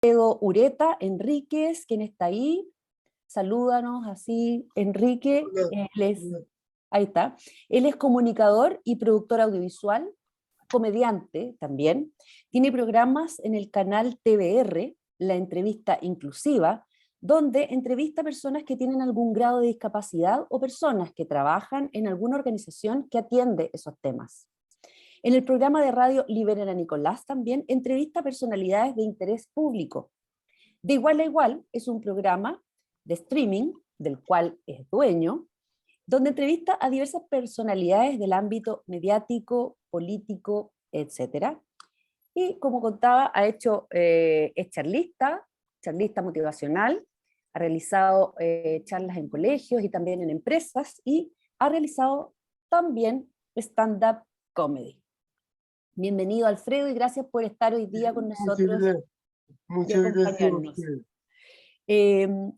Alfredo Ureta Enríquez, ¿quién está ahí? Salúdanos así, Enrique. Ahí está. Él es comunicador y productor audiovisual, comediante también. Tiene programas en el canal TVR, La Entrevista Inclusiva, donde entrevista a personas que tienen algún grado de discapacidad o personas que trabajan en alguna organización que atiende esos temas. En el programa de radio Liberen a Nicolás también entrevista a personalidades de interés público. De Igual a Igual es un programa de streaming, del cual es dueño, donde entrevista a diversas personalidades del ámbito mediático, político, etc. Y como contaba, es charlista motivacional, ha realizado charlas en colegios y también en empresas, y ha realizado también stand-up comedy. Bienvenido, Alfredo, y gracias por estar hoy día con nosotros y Muchas gracias a acompañarnos. usted.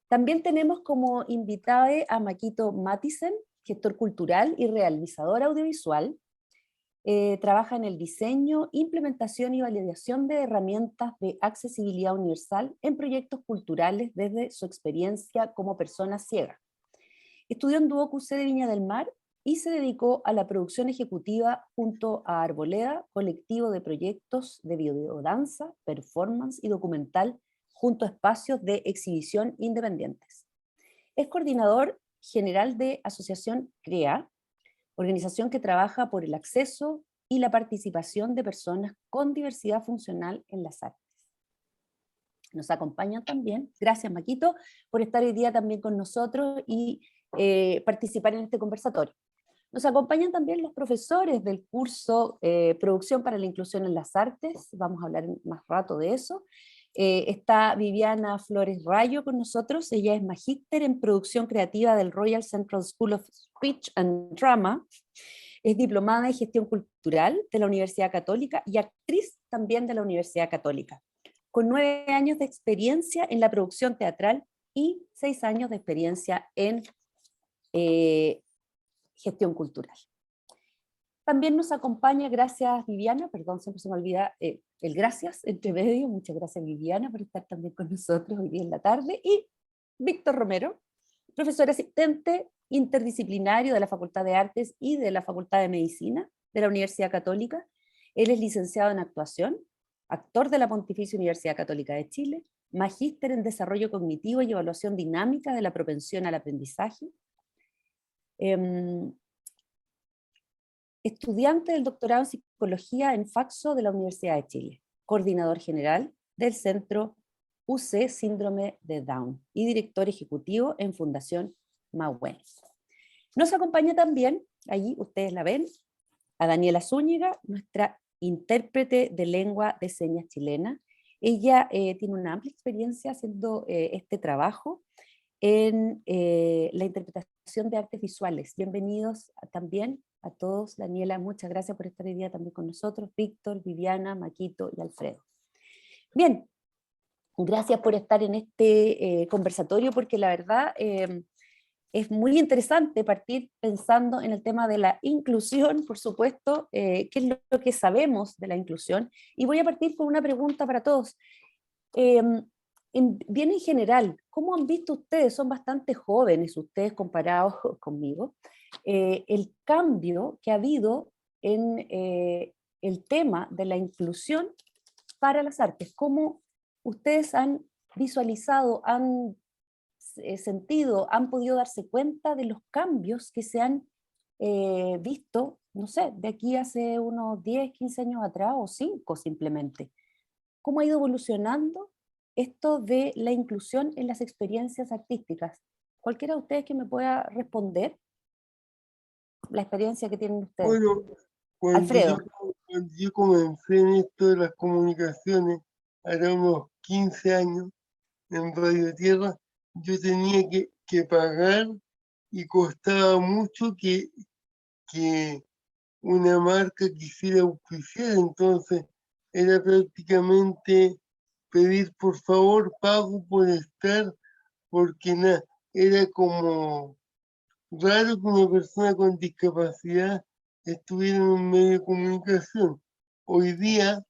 También tenemos como invitada a Maquito Matisen, gestor cultural y realizador audiovisual. Trabaja en el diseño, implementación y validación de herramientas de accesibilidad universal en proyectos culturales desde su experiencia como persona ciega. Estudió en Duoc UC de Viña del Mar y se dedicó a la producción ejecutiva junto a Arboleda, colectivo de proyectos de videodanza, performance y documental junto a espacios de exhibición independientes. Es coordinador general de Asociación CREA, organización que trabaja por el acceso y la participación de personas con diversidad funcional en las artes. Nos acompañan también, gracias Maquito, por estar hoy día también con nosotros y participar en este conversatorio. Nos acompañan también los profesores del curso Producción para la Inclusión en las Artes, vamos a hablar más rato de eso. Está Viviana Flores Rayo con nosotros, ella es magíster en Producción Creativa del Royal Central School of Speech and Drama, es diplomada en Gestión Cultural de la Universidad Católica y actriz también de la Universidad Católica, con 9 años de experiencia en la producción teatral y 6 años de experiencia en gestión cultural. También nos acompaña, gracias Viviana, perdón, siempre se me olvida el gracias entre medio, muchas gracias Viviana por estar también con nosotros hoy día en la tarde, y Víctor Romero, profesor asistente interdisciplinario de la Facultad de Artes y de la Facultad de Medicina de la Universidad Católica. Él es licenciado en actuación, actor de la Pontificia Universidad Católica de Chile, magíster en desarrollo cognitivo y evaluación dinámica de la propensión al aprendizaje, estudiante del doctorado en psicología en Faxo de la Universidad de Chile, coordinador general del Centro UC Síndrome de Down y director ejecutivo en Fundación Mahuel. Nos acompaña también, allí ustedes la ven, a Daniela Zúñiga, nuestra intérprete de lengua de señas chilena. Ella tiene una amplia experiencia haciendo este trabajo en la interpretación de artes visuales. Bienvenidos también a todos. Daniela, muchas gracias por estar hoy día también con nosotros. Víctor, Viviana, Maquito y Alfredo. Bien, gracias por estar en este conversatorio, porque la verdad es muy interesante partir pensando en el tema de la inclusión, por supuesto, qué es lo que sabemos de la inclusión. Y voy a partir con una pregunta para todos. Bien en general, ¿cómo han visto ustedes? Son bastante jóvenes ustedes comparados conmigo. El cambio que ha habido en el tema de la inclusión para las artes. ¿Cómo ustedes han visualizado, han sentido, han podido darse cuenta de los cambios que se han visto, no sé, de aquí hace unos 10, 15 años atrás o 5 simplemente? ¿Cómo ha ido evolucionando esto de la inclusión en las experiencias artísticas? Cualquiera de ustedes que me pueda responder la experiencia que tienen ustedes. Bueno, Alfredo. cuando yo comencé en esto de las comunicaciones, hará unos 15 años, en Radio Tierra, yo tenía que pagar y costaba mucho que una marca quisiera auspiciar, entonces era prácticamente pedir por favor, pago por estar, porque era como raro que una persona con discapacidad estuviera en un medio de comunicación. Hoy día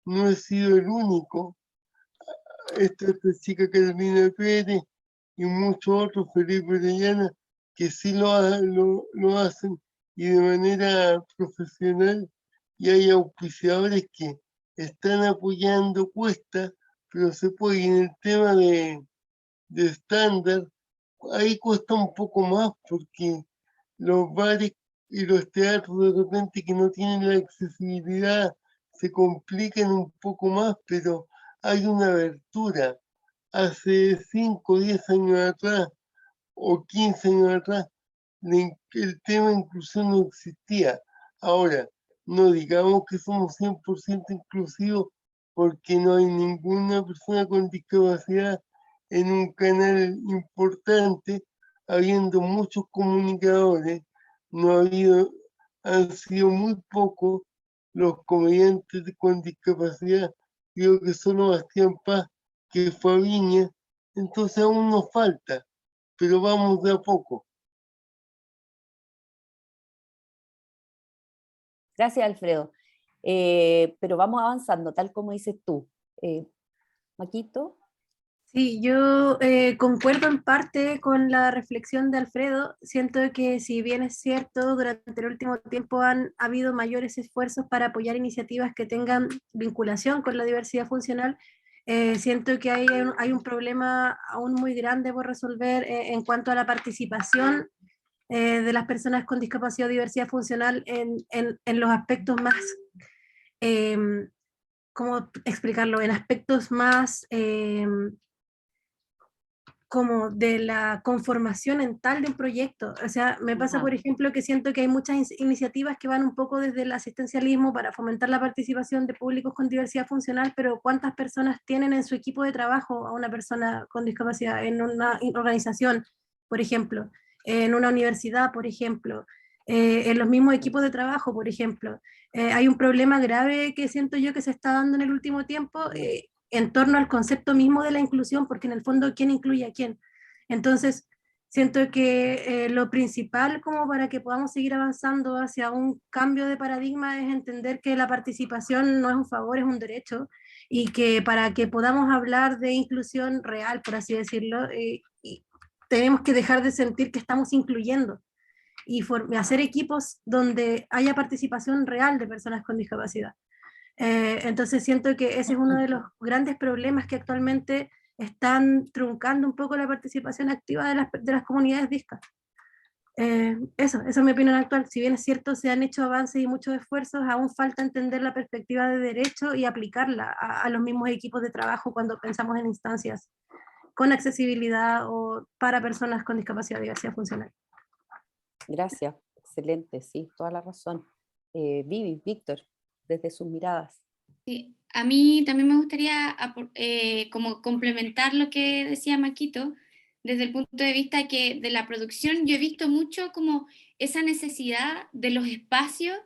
no he sido el único. esta chica Carolina Pérez y muchos otros, Felipe Orellana, que sí lo hacen y de manera profesional, y hay auspiciadores que están apoyando, cuesta, pero se puede. Y en el tema de estándar, ahí cuesta un poco más porque los bares y los teatros de repente que no tienen la accesibilidad se complican un poco más, pero hay una abertura. Hace 5 o 10 años atrás o 15 años atrás, el tema de inclusión no existía. Ahora, no digamos que somos 100% inclusivos porque no hay ninguna persona con discapacidad en un canal importante, habiendo muchos comunicadores, no ha habido, han sido muy pocos los comediantes con discapacidad. Creo que solo Bastián Paz, que fue a Viña, entonces aún nos falta, pero vamos de a poco. Gracias, Alfredo. Pero vamos avanzando, tal como dices tú. Maquito. Sí, yo concuerdo en parte con la reflexión de Alfredo. Siento que si bien es cierto, durante el último tiempo han habido mayores esfuerzos para apoyar iniciativas que tengan vinculación con la diversidad funcional, siento que hay un problema aún muy grande por resolver en cuanto a la participación de las personas con discapacidad o diversidad funcional en los aspectos más, eh, ¿cómo explicarlo? En aspectos más como de la conformación en tal de un proyecto. O sea, me pasa, por ejemplo, que siento que hay muchas iniciativas que van un poco desde el asistencialismo para fomentar la participación de públicos con diversidad funcional, pero ¿cuántas personas tienen en su equipo de trabajo a una persona con discapacidad en una organización, por ejemplo, en una universidad, por ejemplo, en los mismos equipos de trabajo, por ejemplo? Hay un problema grave que siento yo que se está dando en el último tiempo, en torno al concepto mismo de la inclusión, porque en el fondo, ¿quién incluye a quién? Entonces, siento que lo principal como para que podamos seguir avanzando hacia un cambio de paradigma es entender que la participación no es un favor, es un derecho, y que para que podamos hablar de inclusión real, por así decirlo, tenemos que dejar de sentir que estamos incluyendo y hacer equipos donde haya participación real de personas con discapacidad. Entonces siento que ese es uno de los grandes problemas que actualmente están truncando un poco la participación activa de las comunidades discas. Esa es mi opinión actual. Si bien es cierto, se han hecho avances y muchos esfuerzos, aún falta entender la perspectiva de derecho y aplicarla a los mismos equipos de trabajo cuando pensamos en instancias con accesibilidad o para personas con discapacidad o diversidad funcional. Gracias, excelente, sí, toda la razón. Vivi, Víctor, desde sus miradas. Sí, a mí también me gustaría como complementar lo que decía Maquito, desde el punto de vista que de la producción yo he visto mucho como esa necesidad de los espacios,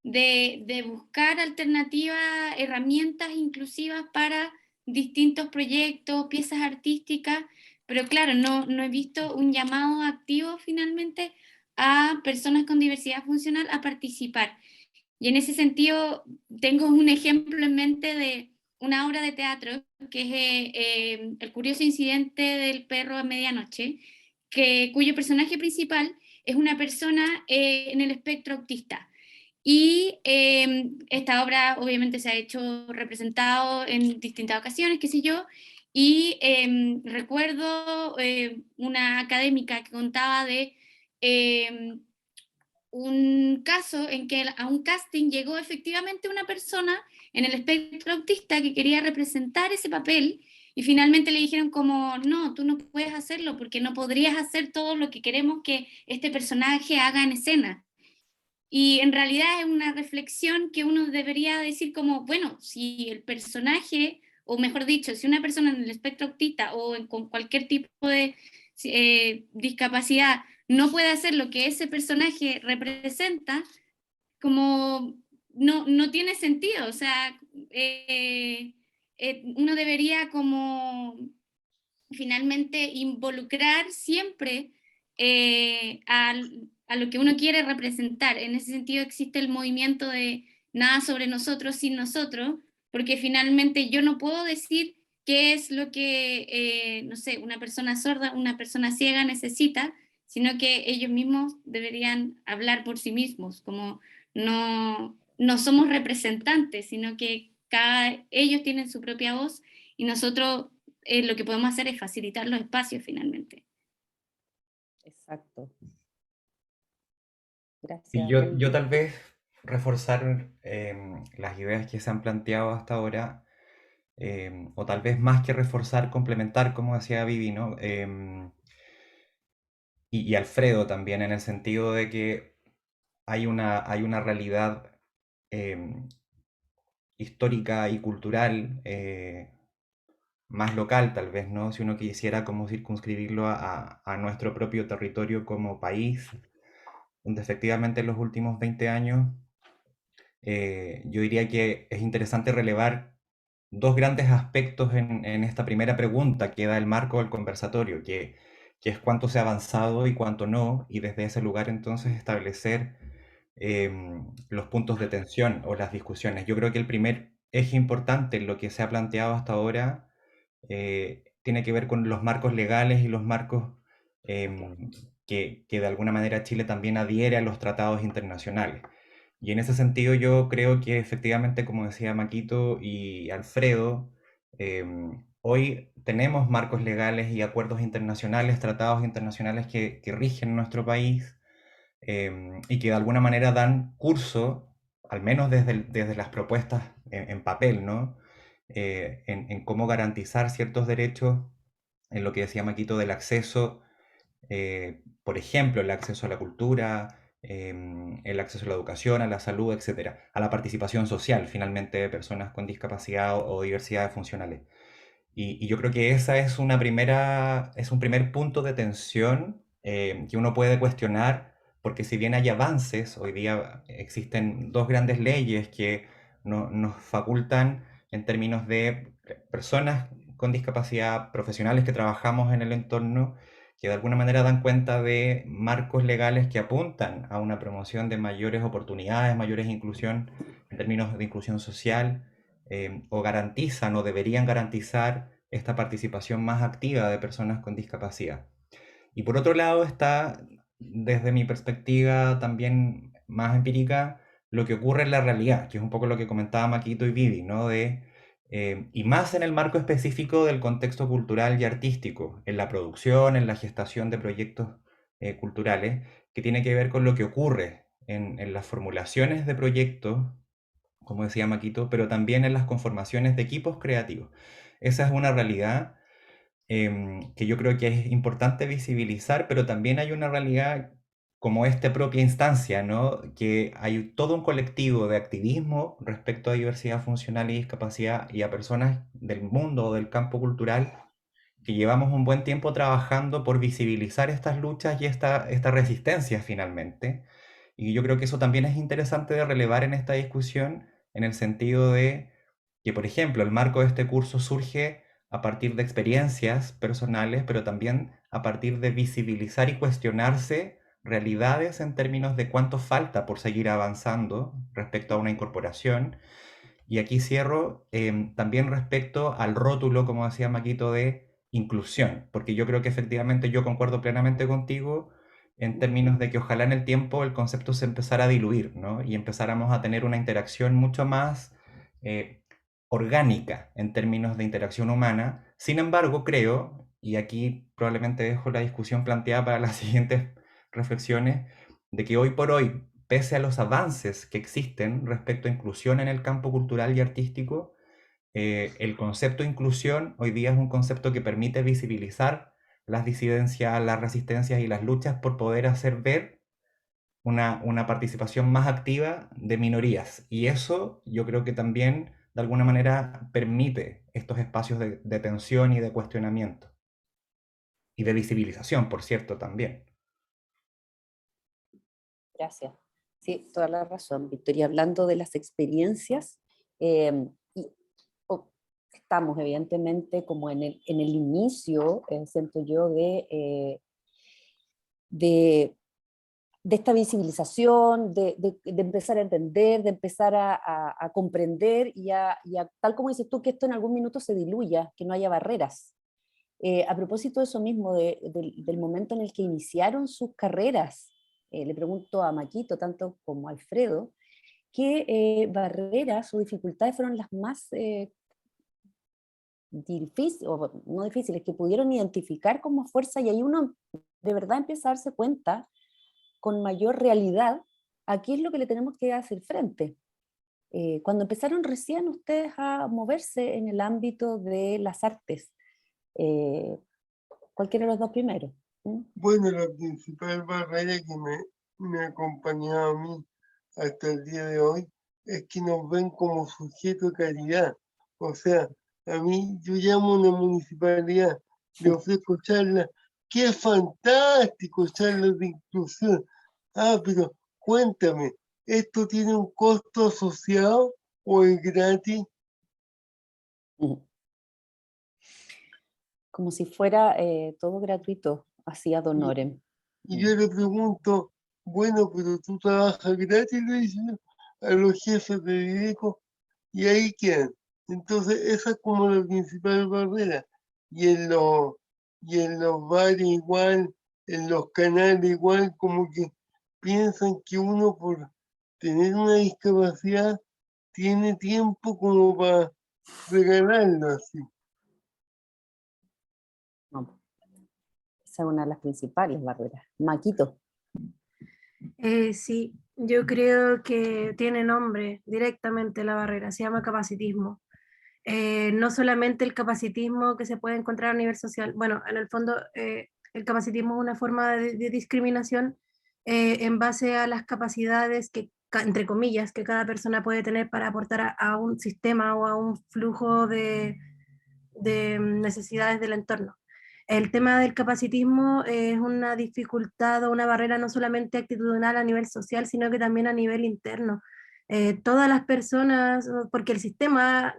de buscar alternativas, herramientas inclusivas para distintos proyectos, piezas artísticas, pero claro, no he visto un llamado activo finalmente a personas con diversidad funcional a participar. Y en ese sentido, tengo un ejemplo en mente de una obra de teatro que es El curioso incidente del perro a medianoche, cuyo personaje principal es una persona en el espectro autista. Y esta obra obviamente se ha hecho representado en distintas ocasiones, qué sé yo, y recuerdo una académica que contaba de un caso en que a un casting llegó efectivamente una persona en el espectro autista que quería representar ese papel y finalmente le dijeron como, no, tú no puedes hacerlo porque no podrías hacer todo lo que queremos que este personaje haga en escena. Y en realidad es una reflexión que uno debería decir como, bueno, si el personaje, o mejor dicho, si una persona en el espectro autista o con cualquier tipo de discapacidad no puede hacer lo que ese personaje representa, como no tiene sentido. O sea, uno debería como finalmente involucrar siempre a lo que uno quiere representar. En ese sentido existe el movimiento de nada sobre nosotros sin nosotros, porque finalmente yo no puedo decir qué es lo que, no sé, una persona sorda, una persona ciega necesita, sino que ellos mismos deberían hablar por sí mismos, como no somos representantes, sino que ellos tienen su propia voz y nosotros lo que podemos hacer es facilitar los espacios finalmente. Exacto. Y Gracias, yo Wendy. tal vez reforzar las ideas que se han planteado hasta ahora, o tal vez más que reforzar, complementar, como decía Vivi, ¿no? Y Alfredo también, en el sentido de que hay una realidad histórica y cultural más local, tal vez, ¿no? Si uno quisiera como circunscribirlo a nuestro propio territorio como país, donde efectivamente en los últimos 20 años yo diría que es interesante relevar dos grandes aspectos en esta primera pregunta que da el marco del conversatorio, que es cuánto se ha avanzado y cuánto no, y desde ese lugar entonces establecer los puntos de tensión o las discusiones. Yo creo que el primer eje importante en lo que se ha planteado hasta ahora tiene que ver con los marcos legales y los marcos que de alguna manera Chile también adhiere a los tratados internacionales. Y en ese sentido yo creo que efectivamente, como decía Maquito y Alfredo, hoy tenemos marcos legales y acuerdos internacionales, tratados internacionales que rigen nuestro país y que de alguna manera dan curso, al menos desde las propuestas en papel, ¿no? En cómo garantizar ciertos derechos, en lo que decía Maquito del acceso, por ejemplo, el acceso a la cultura, el acceso a la educación, a la salud, etcétera, a la participación social, finalmente, de personas con discapacidad o diversidades funcionales. Y yo creo que esa es es un primer punto de tensión que uno puede cuestionar, porque si bien hay avances, hoy día existen dos grandes leyes que nos facultan en términos de personas con discapacidad, profesionales que trabajamos en el entorno, que de alguna manera dan cuenta de marcos legales que apuntan a una promoción de mayores oportunidades, mayores inclusión en términos de inclusión social, o garantizan o deberían garantizar esta participación más activa de personas con discapacidad. Y por otro lado está, desde mi perspectiva también más empírica, lo que ocurre en la realidad, que es un poco lo que comentaba Maquito y Vivi, ¿no? Y más en el marco específico del contexto cultural y artístico, en la producción, en la gestación de proyectos culturales, que tiene que ver con lo que ocurre en las formulaciones de proyectos, como decía Maquito, pero también en las conformaciones de equipos creativos. Esa es una realidad que yo creo que es importante visibilizar, pero también hay una realidad como esta propia instancia, ¿no? Que hay todo un colectivo de activismo respecto a diversidad funcional y discapacidad y a personas del mundo o del campo cultural que llevamos un buen tiempo trabajando por visibilizar estas luchas y esta resistencia finalmente. Y yo creo que eso también es interesante de relevar en esta discusión, en el sentido de que, por ejemplo, el marco de este curso surge a partir de experiencias personales, pero también a partir de visibilizar y cuestionarse realidades en términos de cuánto falta por seguir avanzando respecto a una incorporación. Y aquí cierro también respecto al rótulo, como decía Maquito, de inclusión, porque yo creo que efectivamente yo concuerdo plenamente contigo en términos de que ojalá en el tiempo el concepto se empezara a diluir, ¿no? Y empezáramos a tener una interacción mucho más orgánica en términos de interacción humana. Sin embargo, creo, y aquí probablemente dejo la discusión planteada para las siguientes reflexiones, de que hoy por hoy, pese a los avances que existen respecto a inclusión en el campo cultural y artístico, el concepto de inclusión hoy día es un concepto que permite visibilizar las disidencias, las resistencias y las luchas por poder hacer ver una participación más activa de minorías. Y eso yo creo que también de alguna manera permite estos espacios de tensión y de cuestionamiento. Y de visibilización, por cierto, también. Gracias. Sí, toda la razón, Victoria. Hablando de las experiencias, y, estamos evidentemente como en el inicio, siento yo, de de esta visibilización, de empezar a entender, de empezar a comprender tal como dices tú, que esto en algún minuto se diluya, que no haya barreras. A propósito de eso mismo, del momento en el que iniciaron sus carreras, le pregunto a Maquito, tanto como a Alfredo, ¿qué barreras o dificultades fueron las más difíciles, o no difíciles, que pudieron identificar como fuerza? Y ahí uno de verdad empieza a darse cuenta con mayor realidad a qué es lo que le tenemos que hacer frente. Cuando empezaron recién ustedes a moverse en el ámbito de las artes, cualquiera de los dos primeros. Bueno, la principal barrera que me ha acompañado a mí hasta el día de hoy es que nos ven como sujeto de caridad. O sea, a mí yo llamo a una municipalidad, le ofrezco charlas, qué fantástico, charlas de inclusión. Ah, pero cuéntame, ¿esto tiene un costo asociado o es gratis? Como si fuera todo gratuito, así ad Y, honorem. y yo le pregunto, bueno, pero tú trabajas gratis, le dice yo, a los jefes de Videco, y ahí quedan. Entonces, esa es como la principal barrera. Y y en los bares igual, en los canales igual, como que piensan que uno por tener una discapacidad tiene tiempo como para regalarlo así. No, esa es una de las principales barreras. Maquito. Sí, yo creo que tiene nombre directamente la barrera, se llama capacitismo. No solamente el capacitismo que se puede encontrar a nivel social, bueno, en el fondo el capacitismo es una forma de discriminación en base a las capacidades que, entre comillas, que cada persona puede tener para aportar a un sistema o a un flujo de necesidades del entorno. El tema del capacitismo es una dificultad o una barrera no solamente actitudinal a nivel social, sino que también a nivel interno. Todas las personas, porque el sistema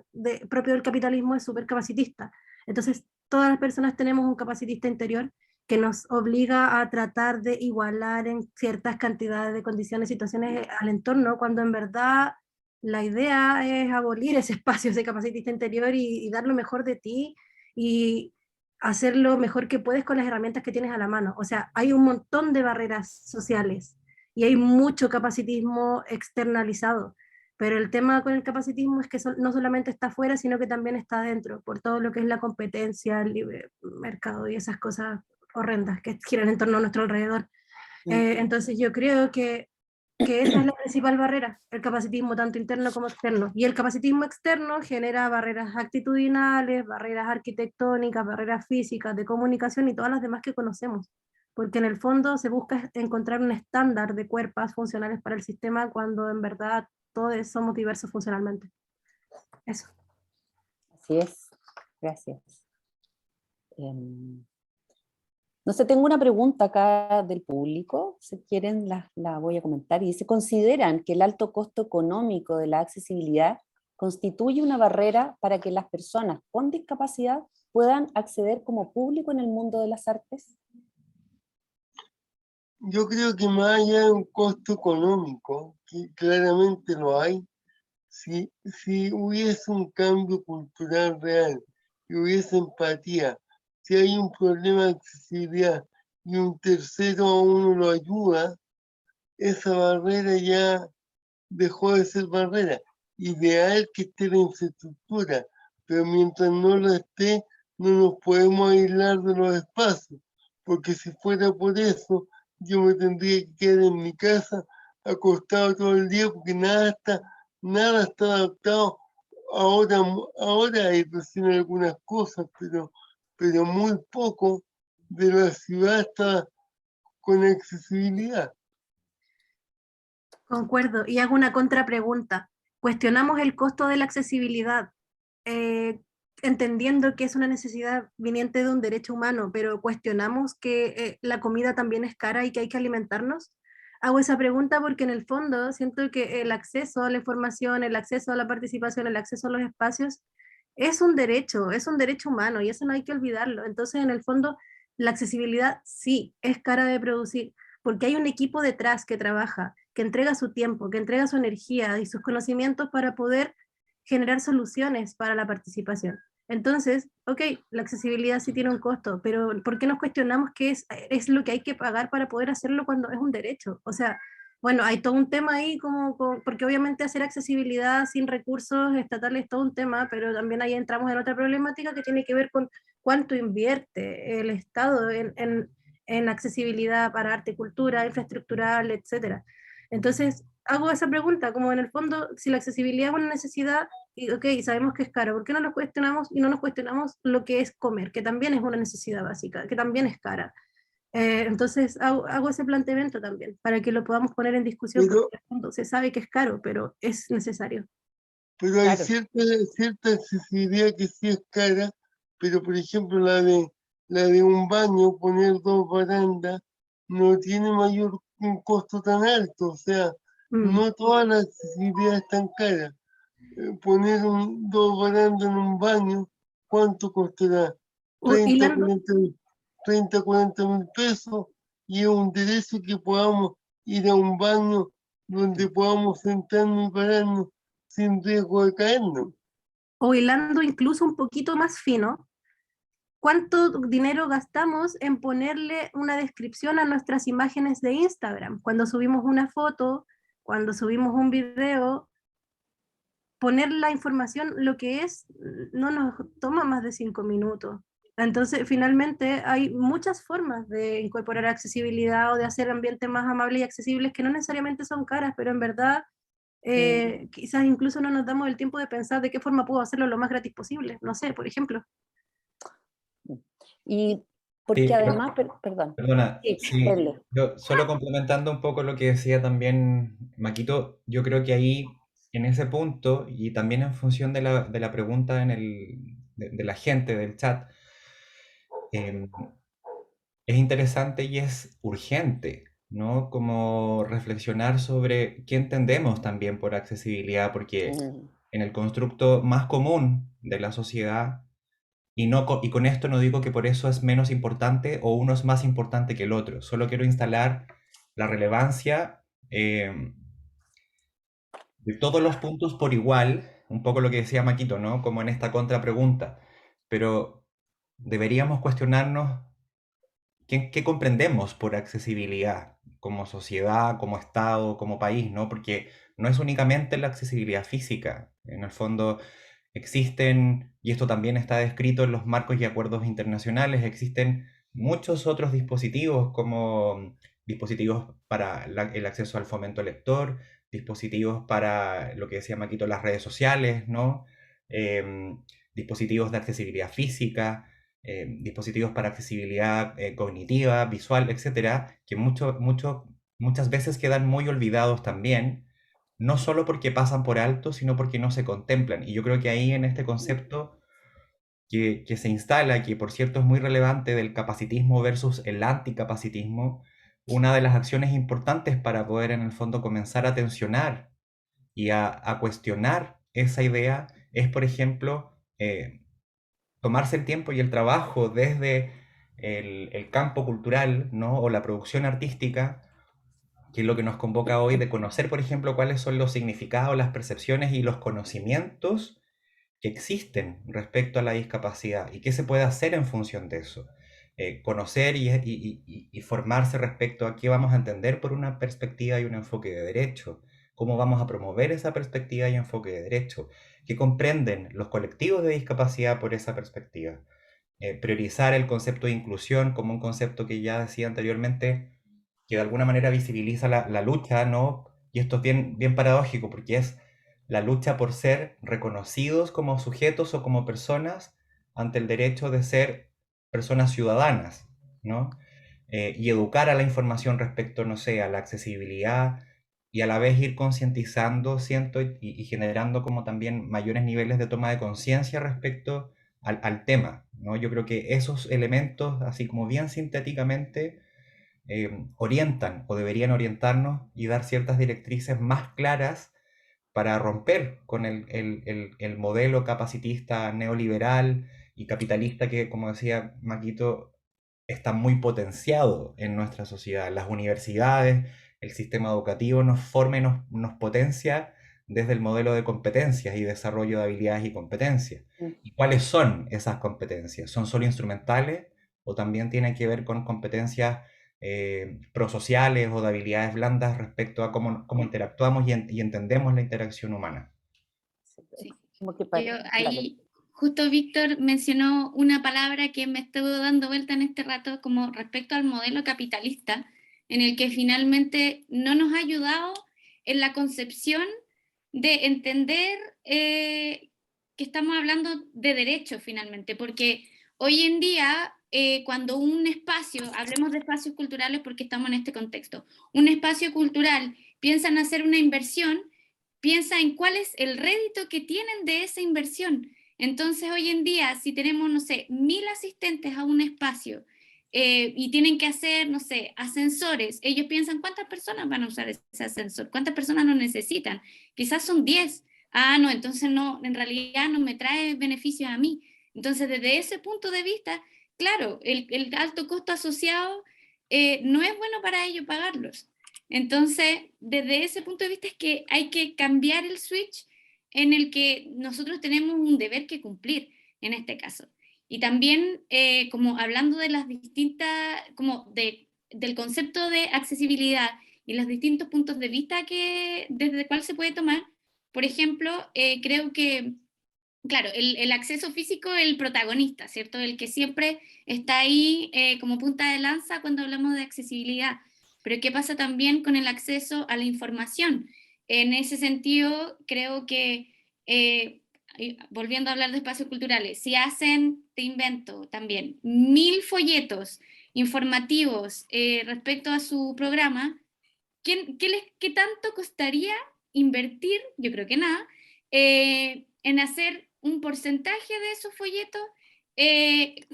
propio del capitalismo es súper capacitista, entonces todas las personas tenemos un capacitista interior que nos obliga a tratar de igualar en ciertas cantidades de condiciones, situaciones al entorno, cuando en verdad la idea es abolir ese espacio, ese capacitista interior y dar lo mejor de ti y hacer lo mejor que puedes con las herramientas que tienes a la mano. O sea, hay un montón de barreras sociales y hay mucho capacitismo externalizado. Pero el tema con el capacitismo es que no solamente está afuera, sino que también está adentro, por todo lo que es la competencia, el libre mercado y esas cosas horrendas que giran en torno a nuestro alrededor. Entonces yo creo que esa es la principal barrera, el capacitismo tanto interno como externo. Y el capacitismo externo genera barreras actitudinales, barreras arquitectónicas, barreras físicas, de comunicación y todas las demás que conocemos. Porque en el fondo se busca encontrar un estándar de cuerpos funcionales para el sistema cuando en verdad todos somos diversos funcionalmente. Eso. Así es. Gracias. No sé, tengo una pregunta acá del público, si quieren la voy a comentar, y dice, ¿consideran que el alto costo económico de la accesibilidad constituye una barrera para que las personas con discapacidad puedan acceder como público en el mundo de las artes? Yo creo que más allá de un costo económico, que claramente lo hay, si hubiese un cambio cultural real y hubiese empatía, si hay un problema de accesibilidad y un tercero a uno lo ayuda, esa barrera ya dejó de ser barrera. Ideal que esté la infraestructura, pero mientras no la esté, no nos podemos aislar de los espacios, porque si fuera por eso, yo me tendría que quedar en mi casa acostado todo el día, porque nada está adaptado. Ahora hay recién algunas cosas, pero muy poco de la ciudad está con accesibilidad. Concuerdo. Y hago una contrapregunta. Cuestionamos el costo de la accesibilidad, eh, entendiendo que es una necesidad viniente de un derecho humano, pero cuestionamos que la comida también es cara y que hay que alimentarnos. Hago esa pregunta porque en el fondo siento que el acceso a la información, el acceso a la participación, el acceso a los espacios es un derecho humano y eso no hay que olvidarlo. Entonces, en el fondo, la accesibilidad sí es cara de producir, porque hay un equipo detrás que trabaja, que entrega su tiempo, que entrega su energía y sus conocimientos para poder generar soluciones para la participación. Entonces, ok, la accesibilidad sí tiene un costo, pero ¿por qué nos cuestionamos qué es lo que hay que pagar para poder hacerlo cuando es un derecho? O sea, bueno, hay todo un tema ahí, porque obviamente hacer accesibilidad sin recursos estatales es todo un tema, pero también ahí entramos en otra problemática que tiene que ver con cuánto invierte el Estado en accesibilidad para arte y cultura, infraestructural, etcétera. Entonces, hago esa pregunta, como en el fondo, si la accesibilidad es una necesidad, y ok, sabemos que es caro, ¿por qué no nos cuestionamos y no nos cuestionamos lo que es comer, que también es una necesidad básica, que también es cara? Entonces hago ese planteamiento también, para que lo podamos poner en discusión, porque Pero, en el fondo se sabe que es caro, pero es necesario. pero hay Claro. cierta accesibilidad que sí es cara, pero por ejemplo la de un baño, poner dos barandas, no tiene un costo tan alto, o sea, Mm. no toda la accesibilidad es tan cara. Poner dos barandas en un baño, ¿cuánto costará? 30, Hilando, 40, 30, 40.000 pesos, y es un derecho que podamos ir a un baño donde podamos sentarnos y pararnos sin riesgo de caernos. o hilando incluso un poquito más fino, ¿cuánto dinero gastamos en ponerle una descripción a nuestras imágenes de Instagram? Cuando subimos una foto, cuando subimos un video, poner la información, lo que es, no nos toma más de 5 minutos. Entonces, finalmente, hay muchas formas de incorporar accesibilidad o de hacer ambientes más amables y accesibles que no necesariamente son caras, pero en verdad quizás incluso no nos damos el tiempo de pensar de qué forma puedo hacerlo lo más gratis posible. No sé, por ejemplo. Y porque Sí, además, perdón, perdona, sí, sí, dele. yo solo complementando un poco lo que decía también Maquito, yo creo que ahí, en ese punto, y también en función de la pregunta de la gente del chat, eh, es interesante y es urgente, ¿no? Como reflexionar sobre qué entendemos también por accesibilidad, porque Mm, en el constructo más común de la sociedad, y con esto no digo que por eso es menos importante o uno es más importante que el otro, solo quiero instalar la relevancia de todos los puntos por igual, un poco lo que decía Maquito, ¿no? Como en esta contrapregunta, pero deberíamos cuestionarnos qué comprendemos por accesibilidad como sociedad, como Estado, como país, ¿no? Porque no es únicamente la accesibilidad física, en el fondo existen, y esto también está descrito en los marcos y acuerdos internacionales, existen muchos otros dispositivos como dispositivos para el acceso al fomento lector, dispositivos para lo que decía Maquito, las redes sociales, ¿no? Dispositivos de accesibilidad física, dispositivos para accesibilidad cognitiva, visual, etcétera, que muchas veces quedan muy olvidados también, no solo porque pasan por alto, sino porque no se contemplan. Y yo creo que ahí en este concepto que se instala, que por cierto es muy relevante del capacitismo versus el anticapacitismo, una de las acciones importantes para poder en el fondo comenzar a tensionar y a cuestionar esa idea es, por ejemplo, tomarse el tiempo y el trabajo desde el campo cultural, ¿no? O la producción artística, que es lo que nos convoca hoy, de conocer, por ejemplo, cuáles son los significados, las percepciones y los conocimientos que existen respecto a la discapacidad y qué se puede hacer en función de eso. Conocer y formarse respecto a qué vamos a entender por una perspectiva y un enfoque de derecho, cómo vamos a promover esa perspectiva y enfoque de derecho, qué comprenden los colectivos de discapacidad por esa perspectiva. Priorizar el concepto de inclusión como un concepto que ya decía anteriormente, que de alguna manera visibiliza la lucha, ¿no? Y esto es bien, bien paradójico porque es la lucha por ser reconocidos como sujetos o como personas ante el derecho de ser personas ciudadanas, ¿no? Y educar a la información respecto, no sé, a la accesibilidad y a la vez ir concientizando, siento, y generando como también mayores niveles de toma de conciencia respecto al tema, ¿no? Yo creo que esos elementos, así como bien sintéticamente, orientan o deberían orientarnos y dar ciertas directrices más claras para romper con el modelo capacitista neoliberal y capitalista que, como decía Maquito, está muy potenciado en nuestra sociedad. Las universidades, el sistema educativo nos forma y nos potencia desde el modelo de competencias y desarrollo de habilidades y competencias. ¿Y cuáles son esas competencias? ¿Son solo instrumentales o también tienen que ver con competencias prosociales o de habilidades blandas respecto a cómo interactuamos y entendemos la interacción humana? Sí. Como que Yo ahí, justo Víctor mencionó una palabra que me estuvo dando vuelta en este rato, como respecto al modelo capitalista, en el que finalmente no nos ha ayudado en la concepción de entender que estamos hablando de derechos finalmente, porque hoy en día, cuando un espacio, hablemos de espacios culturales porque estamos en este contexto, un espacio cultural piensa en hacer una inversión, piensa en cuál es el rédito que tienen de esa inversión. Entonces, hoy en día, si tenemos, no sé, 1000 asistentes a un espacio y tienen que hacer, no sé, ascensores, ellos piensan cuántas personas van a usar ese ascensor, cuántas personas lo necesitan. Quizás son 10. Ah, no, entonces no, en realidad no me trae beneficios a mí. Entonces, desde ese punto de vista, claro, el alto costo asociado no es bueno para ellos pagarlos. Entonces, desde ese punto de vista es que hay que cambiar el switch en el que nosotros tenemos un deber que cumplir en este caso. Y también, como hablando de las distintas, del concepto de accesibilidad y los distintos puntos de vista desde el cual se puede tomar, por ejemplo, creo que, claro, el acceso físico es el protagonista, ¿cierto? El que siempre está ahí como punta de lanza cuando hablamos de accesibilidad. Pero ¿qué pasa también con el acceso a la información? En ese sentido, creo que, volviendo a hablar de espacios culturales, si hacen, te invento también, 1000 folletos informativos respecto a su programa, ¿qué tanto costaría invertir? Yo creo que nada, en hacer un porcentaje de esos folletos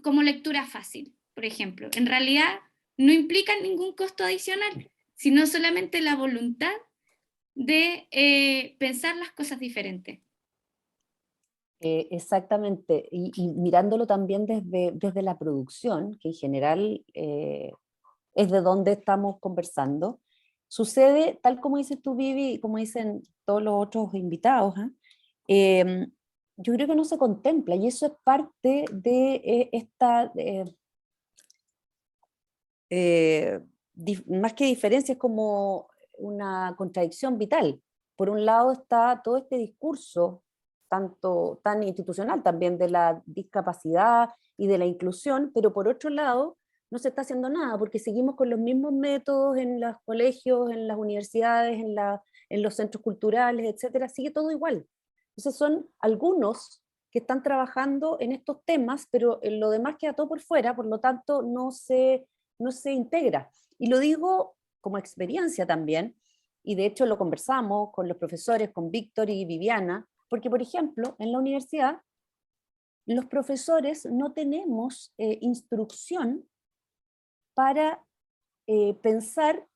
como lectura fácil, por ejemplo. En realidad no implican ningún costo adicional, sino solamente la voluntad de pensar las cosas diferentes. Exactamente, y mirándolo también desde la producción, que en general es de donde estamos conversando, sucede, tal como dices tú, Vivi, y como dicen todos los otros invitados, ¿ah? Yo creo que no se contempla, y eso es parte de esta, más que diferencia, es como una contradicción vital. Por un lado está todo este discurso tan institucional también de la discapacidad y de la inclusión, pero por otro lado no se está haciendo nada porque seguimos con los mismos métodos en los colegios, en las universidades, en los centros culturales, etcétera, sigue todo igual. Entonces son algunos que están trabajando en estos temas, pero en lo demás queda todo por fuera, por lo tanto no se integra. Y lo digo como experiencia también, y de hecho lo conversamos con los profesores, con Víctor y Viviana, porque por ejemplo, en la universidad, los profesores no tenemos instrucción para pensar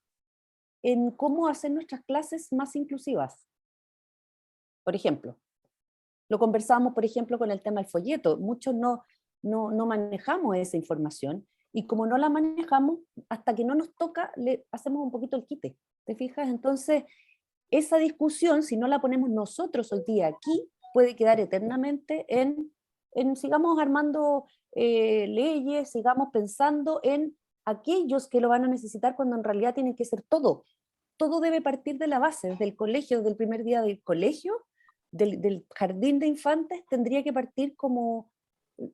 en cómo hacer nuestras clases más inclusivas. Por ejemplo, lo conversamos, por ejemplo, con el tema del folleto. Muchos no manejamos esa información y como no la manejamos, hasta que no nos toca, le hacemos un poquito el quite. ¿Te fijas? Entonces, esa discusión, si no la ponemos nosotros hoy día aquí, puede quedar eternamente en sigamos armando leyes, sigamos pensando en aquellos que lo van a necesitar cuando en realidad tienen que ser todo. Todo debe partir de la base, desde el colegio, desde el primer día del colegio, del jardín de infantes, tendría que partir como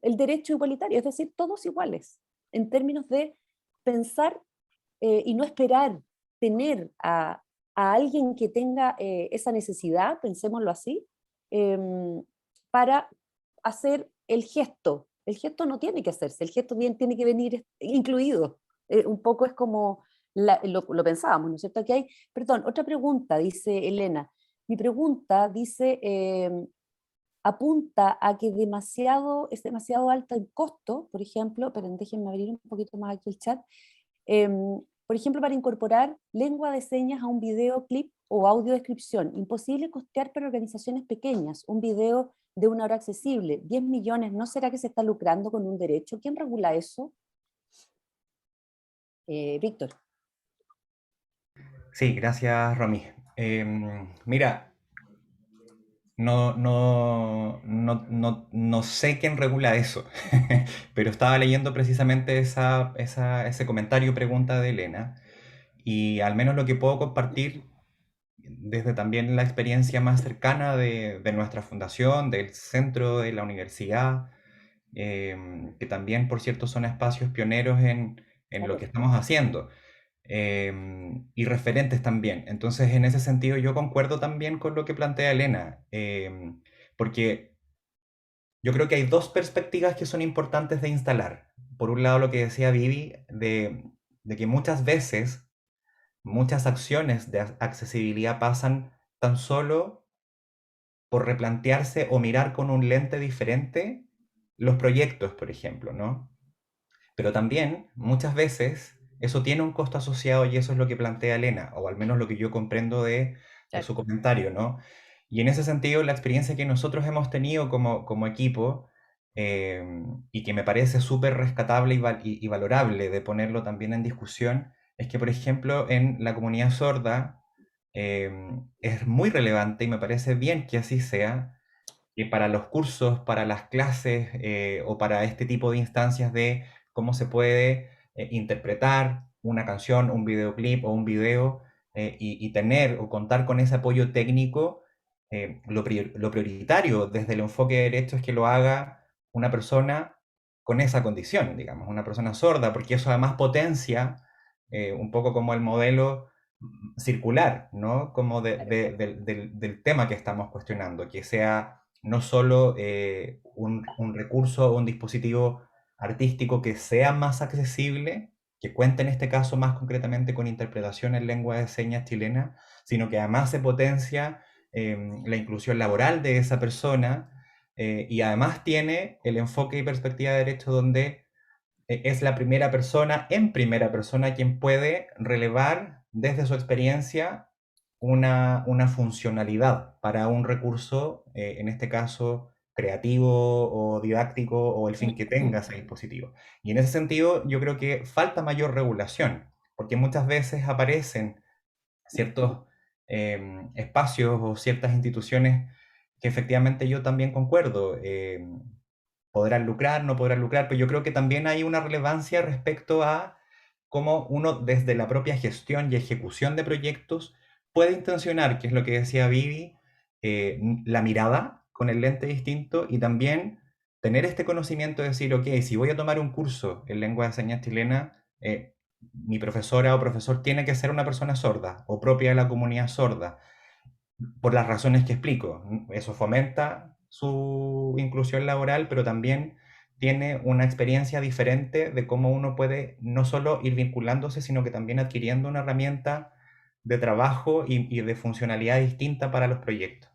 el derecho igualitario, es decir, todos iguales, en términos de pensar y no esperar tener a alguien que tenga esa necesidad, pensémoslo así, eh, para hacer el gesto. El gesto no tiene que hacerse, el gesto bien tiene que venir incluido. Un poco es como lo pensábamos, ¿no es cierto? Aquí hay, perdón, otra pregunta, dice Elena. Mi pregunta dice, apunta a que es demasiado alto el costo, por ejemplo, pero déjenme abrir un poquito más aquí el chat, por ejemplo, para incorporar lengua de señas a un videoclip o audiodescripción. Imposible costear para organizaciones pequeñas. Un video de 1 hora accesible, 10 millones, ¿no será que se está lucrando con un derecho? ¿Quién regula eso? Víctor. Sí, gracias, Romy. Mira, no sé quién regula eso, pero estaba leyendo precisamente ese comentario, pregunta de Elena, y al menos lo que puedo compartir desde también la experiencia más cercana de nuestra fundación, del centro de la universidad, que también, por cierto, son espacios pioneros en lo que estamos haciendo. Y referentes también. Entonces, en ese sentido, yo concuerdo también con lo que plantea Elena, porque yo creo que hay dos perspectivas que son importantes de instalar. Por un lado, lo que decía Vivi, de que muchas veces, muchas acciones de accesibilidad pasan tan solo por replantearse o mirar con un lente diferente los proyectos, por ejemplo, ¿no? Pero también, muchas veces, eso tiene un costo asociado y eso es lo que plantea Elena, o al menos lo que yo comprendo de Claro. su comentario, ¿no? Y en ese sentido, la experiencia que nosotros hemos tenido como equipo, y que me parece súper rescatable y valorable de ponerlo también en discusión, es que, por ejemplo, en la comunidad sorda, es muy relevante y me parece bien que así sea, que para los cursos, para las clases, o para este tipo de instancias de cómo se puede interpretar una canción, un videoclip o un video, y tener o contar con ese apoyo técnico, lo prioritario desde el enfoque derecho es que lo haga una persona con esa condición, digamos, una persona sorda, porque eso además potencia un poco como el modelo circular, ¿no? Como del tema que estamos cuestionando, que sea no solo un recurso o un dispositivo artístico que sea más accesible, que cuente en este caso más concretamente con interpretación en lengua de señas chilena, sino que además se potencia la inclusión laboral de esa persona, y además tiene el enfoque y perspectiva de derecho donde es la primera persona, en primera persona, quien puede relevar desde su experiencia una funcionalidad para un recurso, en este caso creativo o didáctico o el fin que tenga ese dispositivo. Y en ese sentido yo creo que falta mayor regulación, porque muchas veces aparecen ciertos espacios o ciertas instituciones que efectivamente yo también concuerdo. Podrán lucrar, no podrán lucrar, pero yo creo que también hay una relevancia respecto a cómo uno desde la propia gestión y ejecución de proyectos puede intencionar, que es lo que decía Vivi, la mirada con el lente distinto y también tener este conocimiento de decir, ok, si voy a tomar un curso en lengua de señas chilena, mi profesora o profesor tiene que ser una persona sorda o propia de la comunidad sorda, por las razones que explico. Eso fomenta su inclusión laboral, pero también tiene una experiencia diferente de cómo uno puede no solo ir vinculándose, sino que también adquiriendo una herramienta de trabajo y de funcionalidad distinta para los proyectos.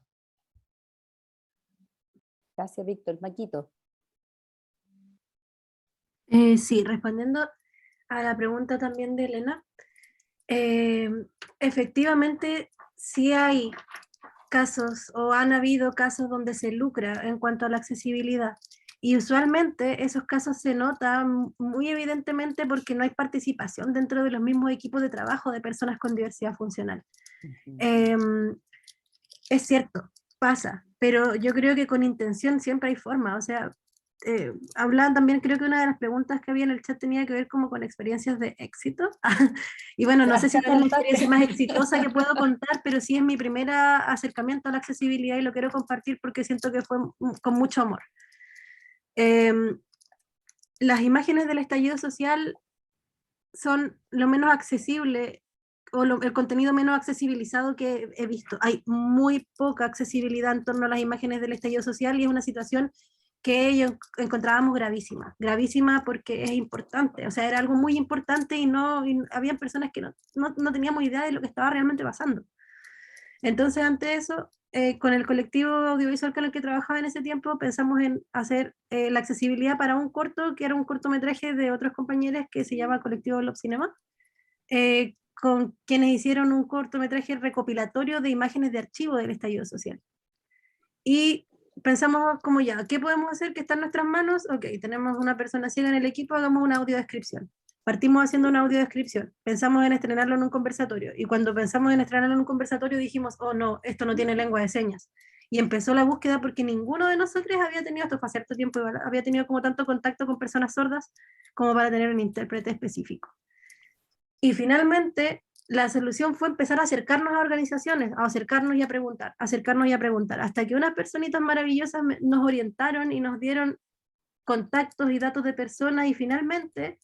Gracias, Víctor. Maquito. Sí, respondiendo a la pregunta también de Elena, efectivamente sí hay casos o han habido casos donde se lucra en cuanto a la accesibilidad. Y usualmente esos casos se notan muy evidentemente porque no hay participación dentro de los mismos equipos de trabajo de personas con diversidad funcional. Es cierto, pasa, pero yo creo que con intención siempre hay forma. O sea, hablaban también, creo que una de las preguntas que había en el chat tenía que ver como con experiencias de éxito. Y bueno, no sé si esta es la experiencia más exitosa que puedo contar, pero sí es mi primer acercamiento a la accesibilidad y lo quiero compartir porque siento que fue con mucho amor. Las imágenes del estallido social son lo menos accesible o el contenido menos accesibilizado que he visto. Hay muy poca accesibilidad en torno a las imágenes del estallido social y es una situación que yo encontrábamos gravísima, gravísima porque es importante, o sea, era algo muy importante y habían personas que no teníamos idea de lo que estaba realmente pasando. Entonces, ante eso, con el colectivo audiovisual con el que trabajaba en ese tiempo, pensamos en hacer la accesibilidad para un corto, que era un cortometraje de otros compañeros que se llama Colectivo Love Cinema, con quienes hicieron un cortometraje recopilatorio de imágenes de archivo del estallido social. Y pensamos como ya, ¿qué podemos hacer que está en nuestras manos? Ok, tenemos una persona ciega en el equipo, hagamos una audiodescripción. Partimos haciendo una audiodescripción, pensamos en estrenarlo en un conversatorio, y cuando pensamos en estrenarlo en un conversatorio dijimos, oh no, esto no tiene lengua de señas. Y empezó la búsqueda porque ninguno de nosotros había tenido, esto fue hace cierto tiempo, igual, había tenido como tanto contacto con personas sordas como para tener un intérprete específico. Y finalmente la solución fue empezar a acercarnos a organizaciones, a acercarnos y a preguntar, hasta que unas personitas maravillosas nos orientaron y nos dieron contactos y datos de personas, y finalmente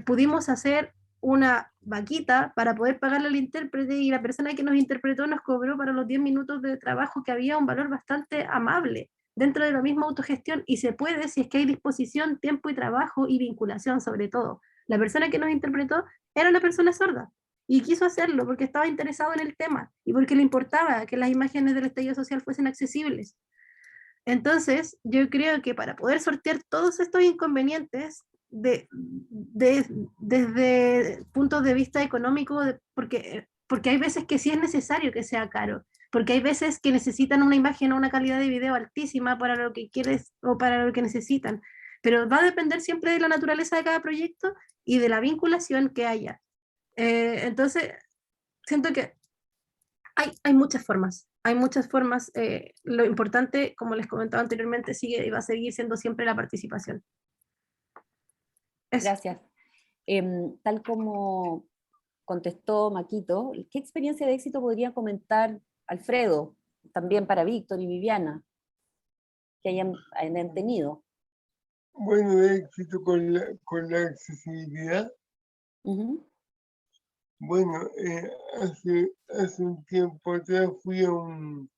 pudimos hacer una vaquita para poder pagarle al intérprete, y la persona que nos interpretó nos cobró para los 10 minutos de trabajo, que había un valor bastante amable dentro de la misma autogestión, y se puede si es que hay disposición, tiempo y trabajo y vinculación sobre todo. La persona que nos interpretó era una persona sorda y quiso hacerlo porque estaba interesado en el tema y porque le importaba que las imágenes del estallido social fuesen accesibles. Entonces, yo creo que para poder sortear todos estos inconvenientes desde puntos de vista económico, porque hay veces que sí es necesario que sea caro, porque hay veces que necesitan una imagen o una calidad de video altísima para lo que quieres o para lo que necesitan, pero va a depender siempre de la naturaleza de cada proyecto y de la vinculación que haya. Entonces, siento que hay muchas formas, hay muchas formas. Lo importante, como les comentaba anteriormente, sigue y va a seguir siendo siempre la participación. Eso. Gracias. Tal como contestó Maquito, ¿qué experiencia de éxito podría comentar Alfredo, también para Víctor y Viviana, que hayan tenido? Bueno, de éxito con la accesibilidad. Ujú. Bueno, hace un tiempo atrás fui a un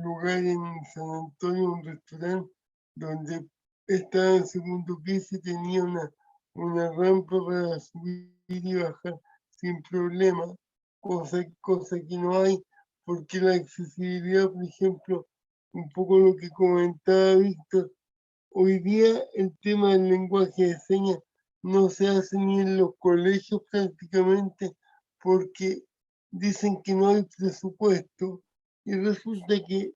lugar en San Antonio, un restaurante, donde estaba en segundo piso y tenía una rampa para subir y bajar sin problema, cosa que no hay, porque la accesibilidad, por ejemplo, un poco lo que comentaba Víctor, hoy día el tema del lenguaje de señas no se hace ni en los colegios prácticamente, porque dicen que no hay presupuesto, y resulta que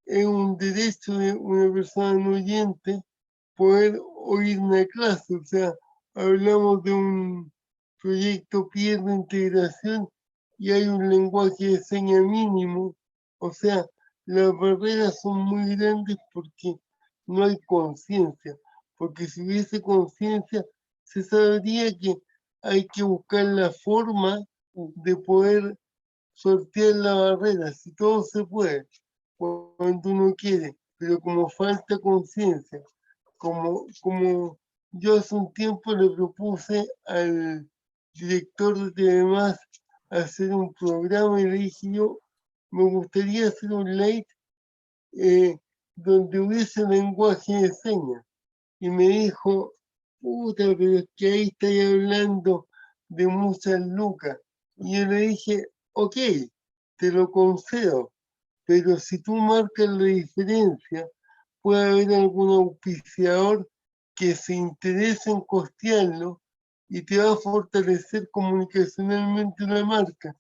es un derecho de una persona no oyente poder oír una clase. O sea, hablamos de un proyecto PIR de integración y hay un lenguaje de señas mínimo. O sea, las barreras son muy grandes porque no hay conciencia, porque si hubiese conciencia se sabría que hay que buscar la forma de poder sortear la barrera, si todo se puede, cuando uno quiere, pero como falta conciencia, como yo hace un tiempo le propuse al director de TVMás hacer un programa, y le dije yo, me gustaría hacer un live donde hubiese lenguaje de señas. Y me dijo, puta, pero es que ahí estáis hablando de muchas lucas. Y yo le dije, ok, te lo concedo, pero si tú marcas la diferencia, puede haber algún auspiciador que se interese en costearlo y te va a fortalecer comunicacionalmente la marca.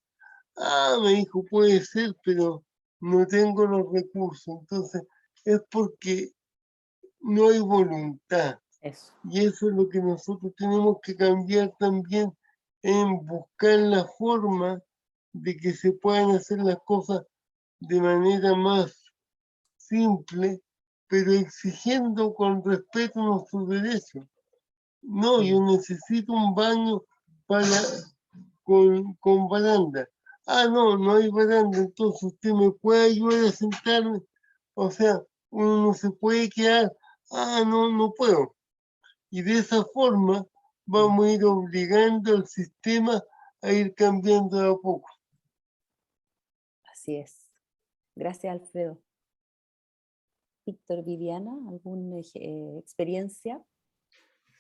Ah, me dijo, puede ser, pero no tengo los recursos. Entonces, es porque no hay voluntad. Eso. Y eso es lo que nosotros tenemos que cambiar también, en buscar la forma de que se puedan hacer las cosas de manera más simple, pero exigiendo con respeto nuestros derechos. No, yo necesito un baño para, con baranda. Ah, no, no hay baranda, entonces usted me puede ayudar a sentarme. O sea, uno no se puede quedar, ah, no, no puedo. Y de esa forma vamos a ir obligando al sistema a ir cambiando de a poco. Así es. Gracias, Alfredo. Víctor, Viviana, ¿alguna experiencia?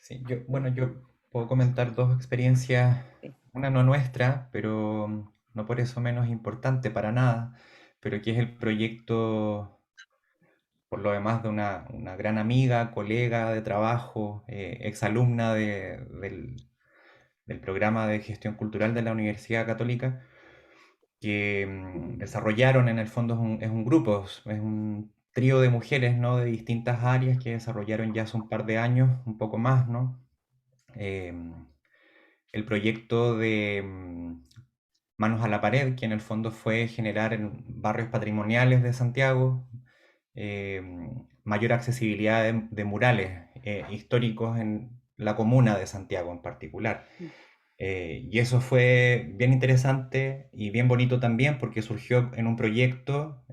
Sí, bueno, yo puedo comentar dos experiencias, Sí. una no nuestra, pero no por eso menos importante para nada, pero que es el proyecto, por lo demás, de una gran amiga, colega de trabajo, exalumna del programa de gestión cultural de la Universidad Católica, que desarrollaron, en el fondo es un grupo, es un trío de mujeres, ¿no? De distintas áreas que desarrollaron ya hace un par de años, un poco más, ¿no? el proyecto de Manos a la Pared, que en el fondo fue generar en barrios patrimoniales de Santiago mayor accesibilidad de murales históricos en la comuna de Santiago en particular. Y eso fue bien interesante y bien bonito también porque surgió en un proyecto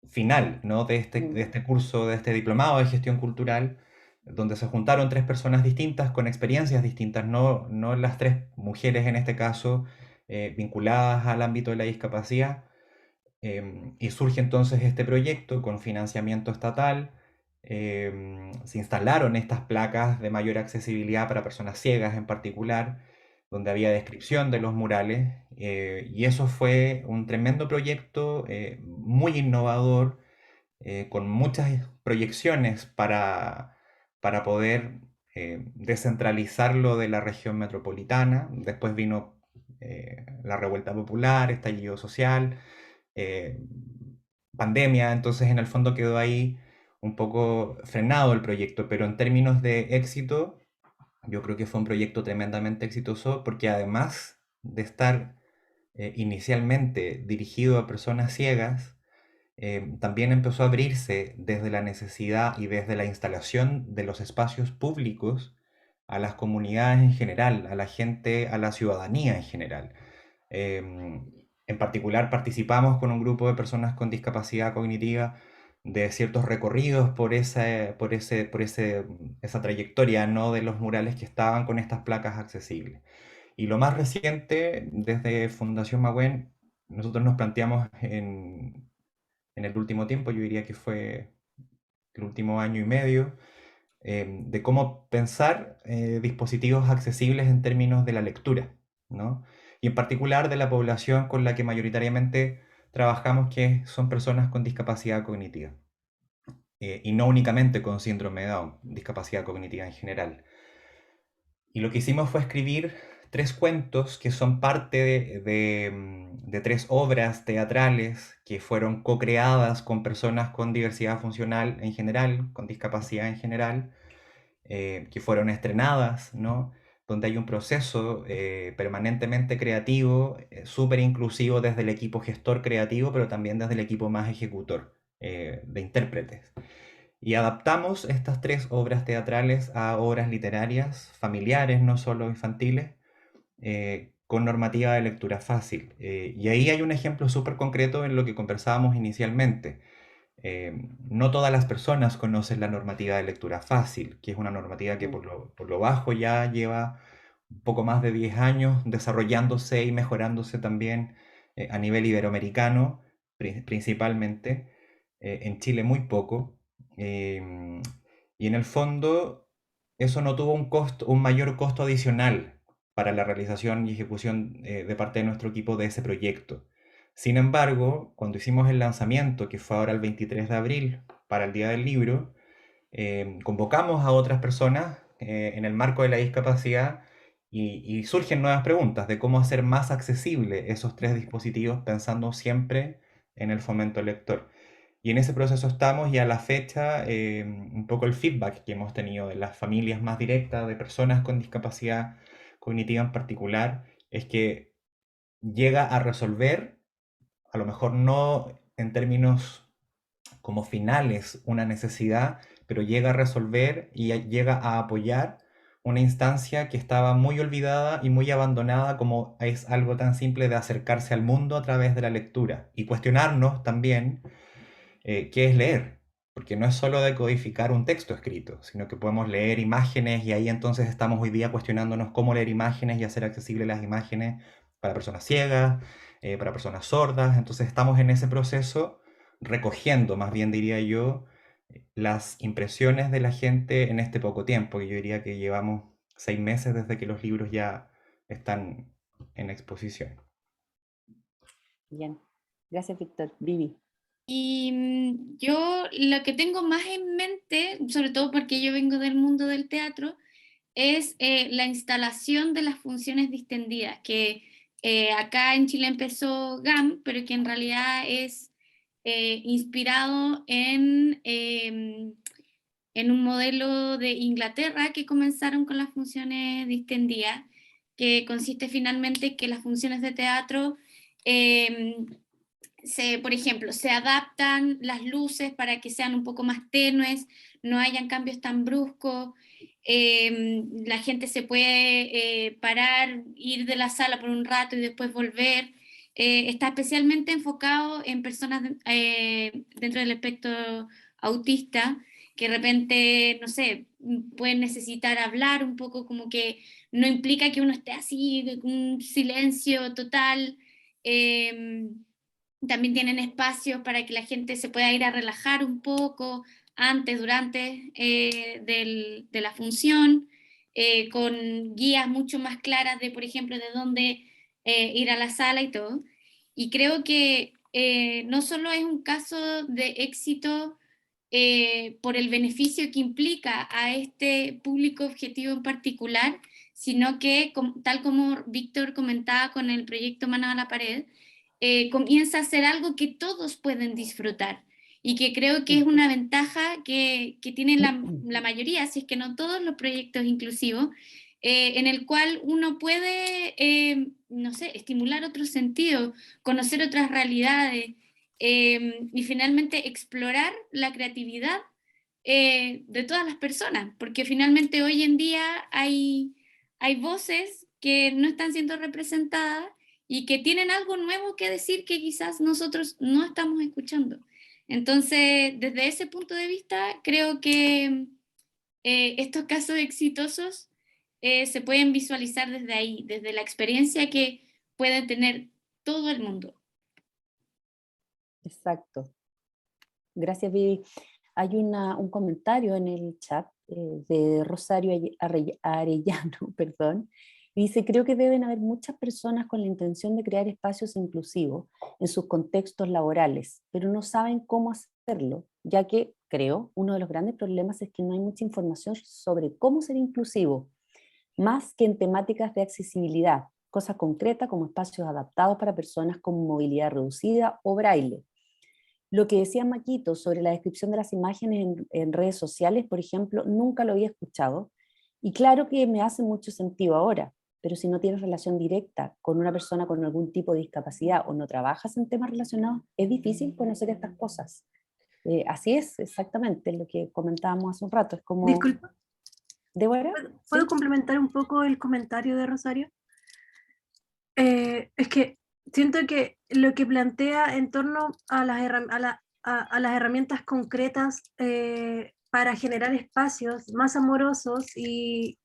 final, ¿no? de este curso, de este diplomado de gestión cultural, donde se juntaron tres personas distintas con experiencias distintas, no las tres mujeres en este caso vinculadas al ámbito de la discapacidad, y surge entonces este proyecto con financiamiento estatal. Se instalaron estas placas de mayor accesibilidad para personas ciegas en particular, donde había descripción de los murales, y eso fue un tremendo proyecto, muy innovador, con muchas proyecciones para poder descentralizarlo de la región metropolitana. Después vino la revuelta popular, estallido social, eh, pandemia, entonces en el fondo quedó ahí un poco frenado el proyecto, pero en términos de éxito, yo creo que fue un proyecto tremendamente exitoso porque además de estar inicialmente dirigido a personas ciegas, también empezó a abrirse desde la necesidad y desde la instalación de los espacios públicos a las comunidades en general, a la gente, a la ciudadanía en general. En particular participamos con un grupo de personas con discapacidad cognitiva de ciertos recorridos esa trayectoria, ¿no? de los murales que estaban con estas placas accesibles. Y lo más reciente, desde Fundación Magüen, nosotros nos planteamos en el último tiempo, yo diría que fue el último año y medio, de cómo pensar dispositivos accesibles en términos de la lectura, ¿no? Y en particular de la población con la que mayoritariamente trabajamos, que son personas con discapacidad cognitiva. Y no únicamente con síndrome de Down, discapacidad cognitiva en general. Y lo que hicimos fue escribir 3 cuentos que son parte de 3 obras teatrales que fueron co-creadas con personas con diversidad funcional en general, con discapacidad en general, que fueron estrenadas, ¿no? Donde hay un proceso permanentemente creativo, súper inclusivo desde el equipo gestor creativo, pero también desde el equipo más ejecutor de intérpretes. Y adaptamos estas 3 obras teatrales a obras literarias, familiares, no solo infantiles, con normativa de lectura fácil. Y ahí hay un ejemplo súper concreto en lo que conversábamos inicialmente. No todas las personas conocen la normativa de lectura fácil, que es una normativa que por lo bajo ya lleva un poco más de 10 años desarrollándose y mejorándose también a nivel iberoamericano, principalmente, en Chile muy poco. Y en el fondo eso no tuvo un mayor costo adicional para la realización y ejecución de parte de nuestro equipo de ese proyecto. Sin embargo, cuando hicimos el lanzamiento, que fue ahora el 23 de abril, para el Día del Libro, convocamos a otras personas en el marco de la discapacidad y surgen nuevas preguntas de cómo hacer más accesible esos 3 dispositivos pensando siempre en el fomento lector. Y en ese proceso estamos y a la fecha un poco el feedback que hemos tenido de las familias más directas, de personas con discapacidad cognitiva en particular, es que llega a resolver, a lo mejor no en términos como finales, una necesidad, pero llega a resolver y llega a apoyar una instancia que estaba muy olvidada y muy abandonada, como es algo tan simple de acercarse al mundo a través de la lectura y cuestionarnos también qué es leer, porque no es solo decodificar un texto escrito, sino que podemos leer imágenes y ahí entonces estamos hoy día cuestionándonos cómo leer imágenes y hacer accesibles las imágenes para personas ciegas, para personas sordas. Entonces estamos en ese proceso recogiendo, más bien diría yo, las impresiones de la gente en este poco tiempo, que yo diría que llevamos 6 meses desde que los libros ya están en exposición. Bien, gracias Víctor. Vivi. Y yo lo que tengo más en mente, sobre todo porque yo vengo del mundo del teatro, es la instalación de las funciones distendidas, que acá en Chile empezó GAM, pero que en realidad es inspirado en un modelo de Inglaterra que comenzaron con las funciones distendidas, que consiste finalmente que las funciones de teatro, por ejemplo, se adaptan las luces para que sean un poco más tenues, no hayan cambios tan bruscos, la gente se puede parar, ir de la sala por un rato y después volver. Está especialmente enfocado en personas dentro del espectro autista, que de repente, no sé, pueden necesitar hablar un poco, como que no implica que uno esté así, con un silencio total. También tienen espacios para que la gente se pueda ir a relajar un poco antes, durante de la función, con guías mucho más claras de, por ejemplo, de dónde ir a la sala y todo. Y creo que no solo es un caso de éxito por el beneficio que implica a este público objetivo en particular, sino que, tal como Víctor comentaba con el proyecto Manos a la Pared, comienza a ser algo que todos pueden disfrutar y que creo que es una ventaja que tienen la mayoría, si es que no todos los proyectos inclusivos, en el cual uno puede, no sé, estimular otros sentidos, conocer otras realidades y finalmente explorar la creatividad de todas las personas, porque finalmente hoy en día hay voces que no están siendo representadas y que tienen algo nuevo que decir que quizás nosotros no estamos escuchando. Entonces, desde ese punto de vista, creo que estos casos exitosos se pueden visualizar desde ahí, desde la experiencia que puede tener todo el mundo. Exacto. Gracias, Vivi. Hay un comentario en el chat de Rosario Arellano, perdón, y dice: creo que deben haber muchas personas con la intención de crear espacios inclusivos en sus contextos laborales, pero no saben cómo hacerlo, ya que, creo, uno de los grandes problemas es que no hay mucha información sobre cómo ser inclusivo, más que en temáticas de accesibilidad, cosas concretas como espacios adaptados para personas con movilidad reducida o braille. Lo que decía Maquito sobre la descripción de las imágenes en redes sociales, por ejemplo, nunca lo había escuchado. Y claro que me hace mucho sentido ahora, pero si no tienes relación directa con una persona con algún tipo de discapacidad o no trabajas en temas relacionados, es difícil conocer estas cosas. Así es, exactamente, lo que comentábamos hace un rato. Es como... Disculpa, ¿Débora? ¿puedo ¿Sí? complementar un poco el comentario de Rosario? Es que siento que lo que plantea en torno a las herramientas concretas para generar espacios más amorosos y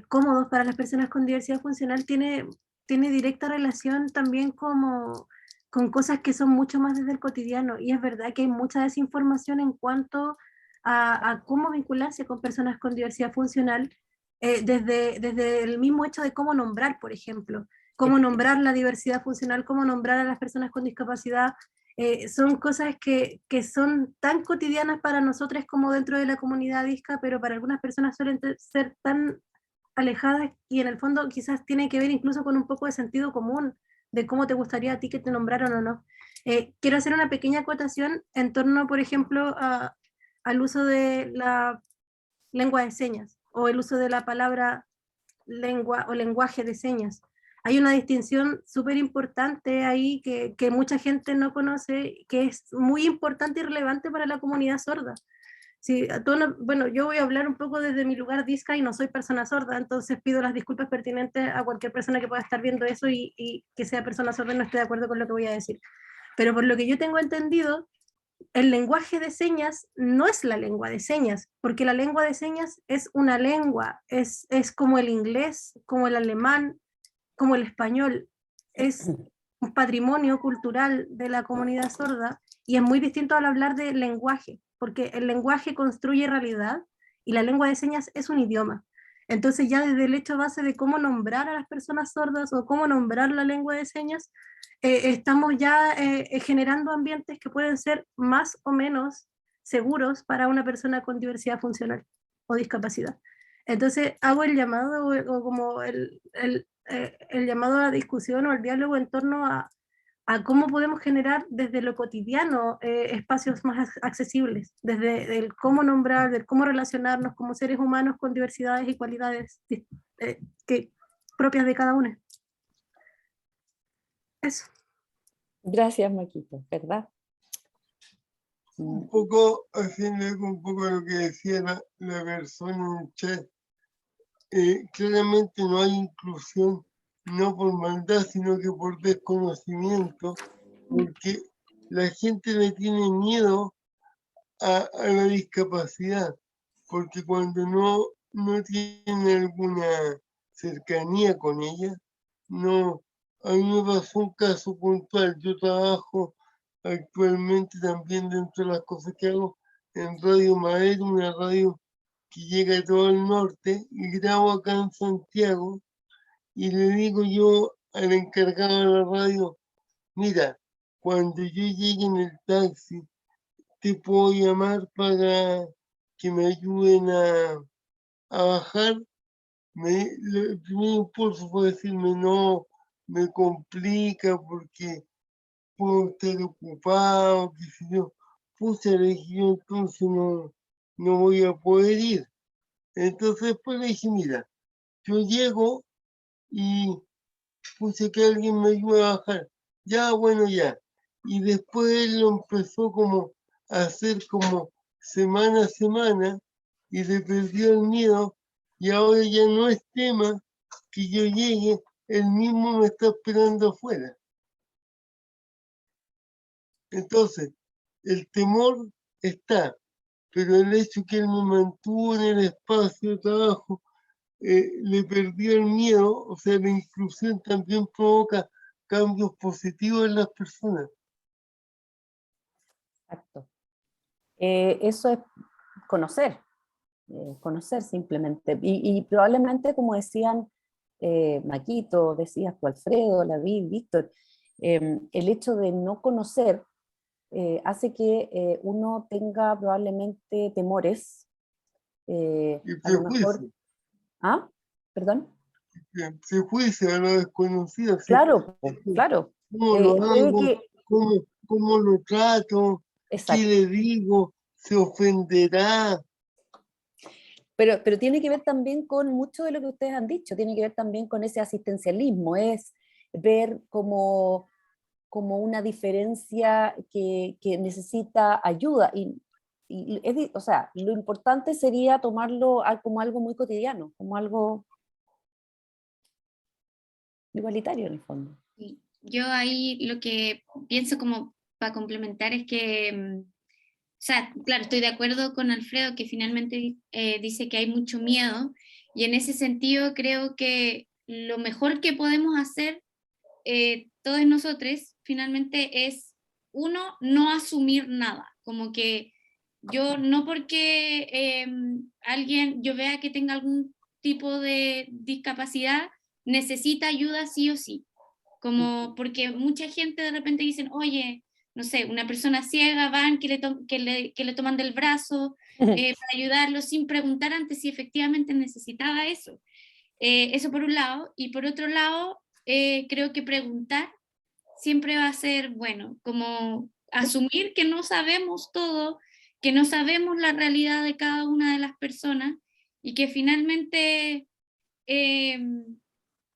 cómodos para las personas con diversidad funcional tiene directa relación también con cosas que son mucho más desde el cotidiano. Y es verdad que hay mucha desinformación en cuanto a cómo vincularse con personas con diversidad funcional, desde el mismo hecho de cómo nombrar, por ejemplo, cómo nombrar la diversidad funcional, cómo nombrar a las personas con discapacidad. Son cosas que son tan cotidianas para nosotros como dentro de la comunidad disca, pero para algunas personas suelen ser tan alejadas y en el fondo quizás tiene que ver incluso con un poco de sentido común de cómo te gustaría a ti que te nombraran o no. Quiero hacer una pequeña acotación en torno, por ejemplo, al uso de la lengua de señas o el uso de la palabra lengua o lenguaje de señas. Hay una distinción súper importante ahí que mucha gente no conoce, que es muy importante y relevante para la comunidad sorda. Sí, bueno, yo voy a hablar un poco desde mi lugar disca y no soy persona sorda, entonces pido las disculpas pertinentes a cualquier persona que pueda estar viendo eso y que sea persona sorda y no esté de acuerdo con lo que voy a decir. Pero por lo que yo tengo entendido, el lenguaje de señas no es la lengua de señas, porque la lengua de señas es una lengua, es como el inglés, como el alemán, como el español, es un patrimonio cultural de la comunidad sorda y es muy distinto al hablar de lenguaje, porque el lenguaje construye realidad y la lengua de señas es un idioma. Entonces ya desde el hecho base de cómo nombrar a las personas sordas o cómo nombrar la lengua de señas, estamos ya generando ambientes que pueden ser más o menos seguros para una persona con diversidad funcional o discapacidad. Entonces hago el llamado o como el llamado a la discusión o al diálogo en torno a cómo podemos generar desde lo cotidiano espacios más accesibles, desde el cómo nombrar, del cómo relacionarnos como seres humanos con diversidades y cualidades propias de cada uno. Eso. Gracias, Maquito, ¿verdad? Un poco, haciendo eco un poco de lo que decía la persona en el chat, claramente no hay inclusión, no por maldad, sino que por desconocimiento, porque la gente le tiene miedo a la discapacidad, porque cuando no tiene alguna cercanía con ella, no. A mí me pasó un caso puntual. Yo trabajo actualmente también dentro de las cosas que hago en Radio Madero, una radio que llega a todo el norte, y grabo acá en Santiago, y le digo yo al encargado de la radio, mira, cuando yo llegue en el taxi, te puedo llamar para que me ayuden a bajar. El primer impulso fue decirme, no, me complica porque puedo estar ocupado, qué sé yo. Puse, le dije yo, entonces no voy a poder ir. Entonces después le dije, mira, yo llego y puse que alguien me ayude a bajar. Ya, bueno, ya. Y después él lo empezó como a hacer como semana a semana y le perdió el miedo y ahora ya no es tema que yo llegue, él mismo me está esperando afuera. Entonces, el temor está, pero el hecho que él me mantuvo en el espacio de trabajo, le perdió el miedo, o sea, la inclusión también provoca cambios positivos en las personas. Exacto. Eso es conocer, conocer simplemente. Y probablemente, como decían Maquito, decías tú, Alfredo, David, Víctor, el hecho de no conocer hace que uno tenga probablemente temores, Y a lo mejor... prejuicio, ¿Ah? ¿Perdón? prejuicio a lo desconocido. Claro, claro. ¿Cómo lo Puede hago? que... ¿Cómo lo trato? ¿Qué Exacto. le digo? ¿Se ofenderá? Pero tiene que ver también con mucho de lo que ustedes han dicho, tiene que ver también con ese asistencialismo, es ver como una diferencia que necesita ayuda. O sea, lo importante sería tomarlo como algo muy cotidiano, como algo igualitario en el fondo. Sí. Yo ahí lo que pienso como para complementar es que, o sea, claro, estoy de acuerdo con Alfredo que finalmente dice que hay mucho miedo y en ese sentido creo que lo mejor que podemos hacer todos nosotros finalmente es, uno, no asumir nada, como que yo no porque yo vea que tenga algún tipo de discapacidad, necesita ayuda sí o sí, como porque mucha gente de repente dicen, oye, no sé, una persona ciega, van que le toman del brazo para ayudarlo sin preguntar antes si efectivamente necesitaba eso. Eso por un lado, y por otro lado, creo que preguntar siempre va a ser bueno, como asumir que no sabemos todo, que no sabemos la realidad de cada una de las personas y que finalmente eh,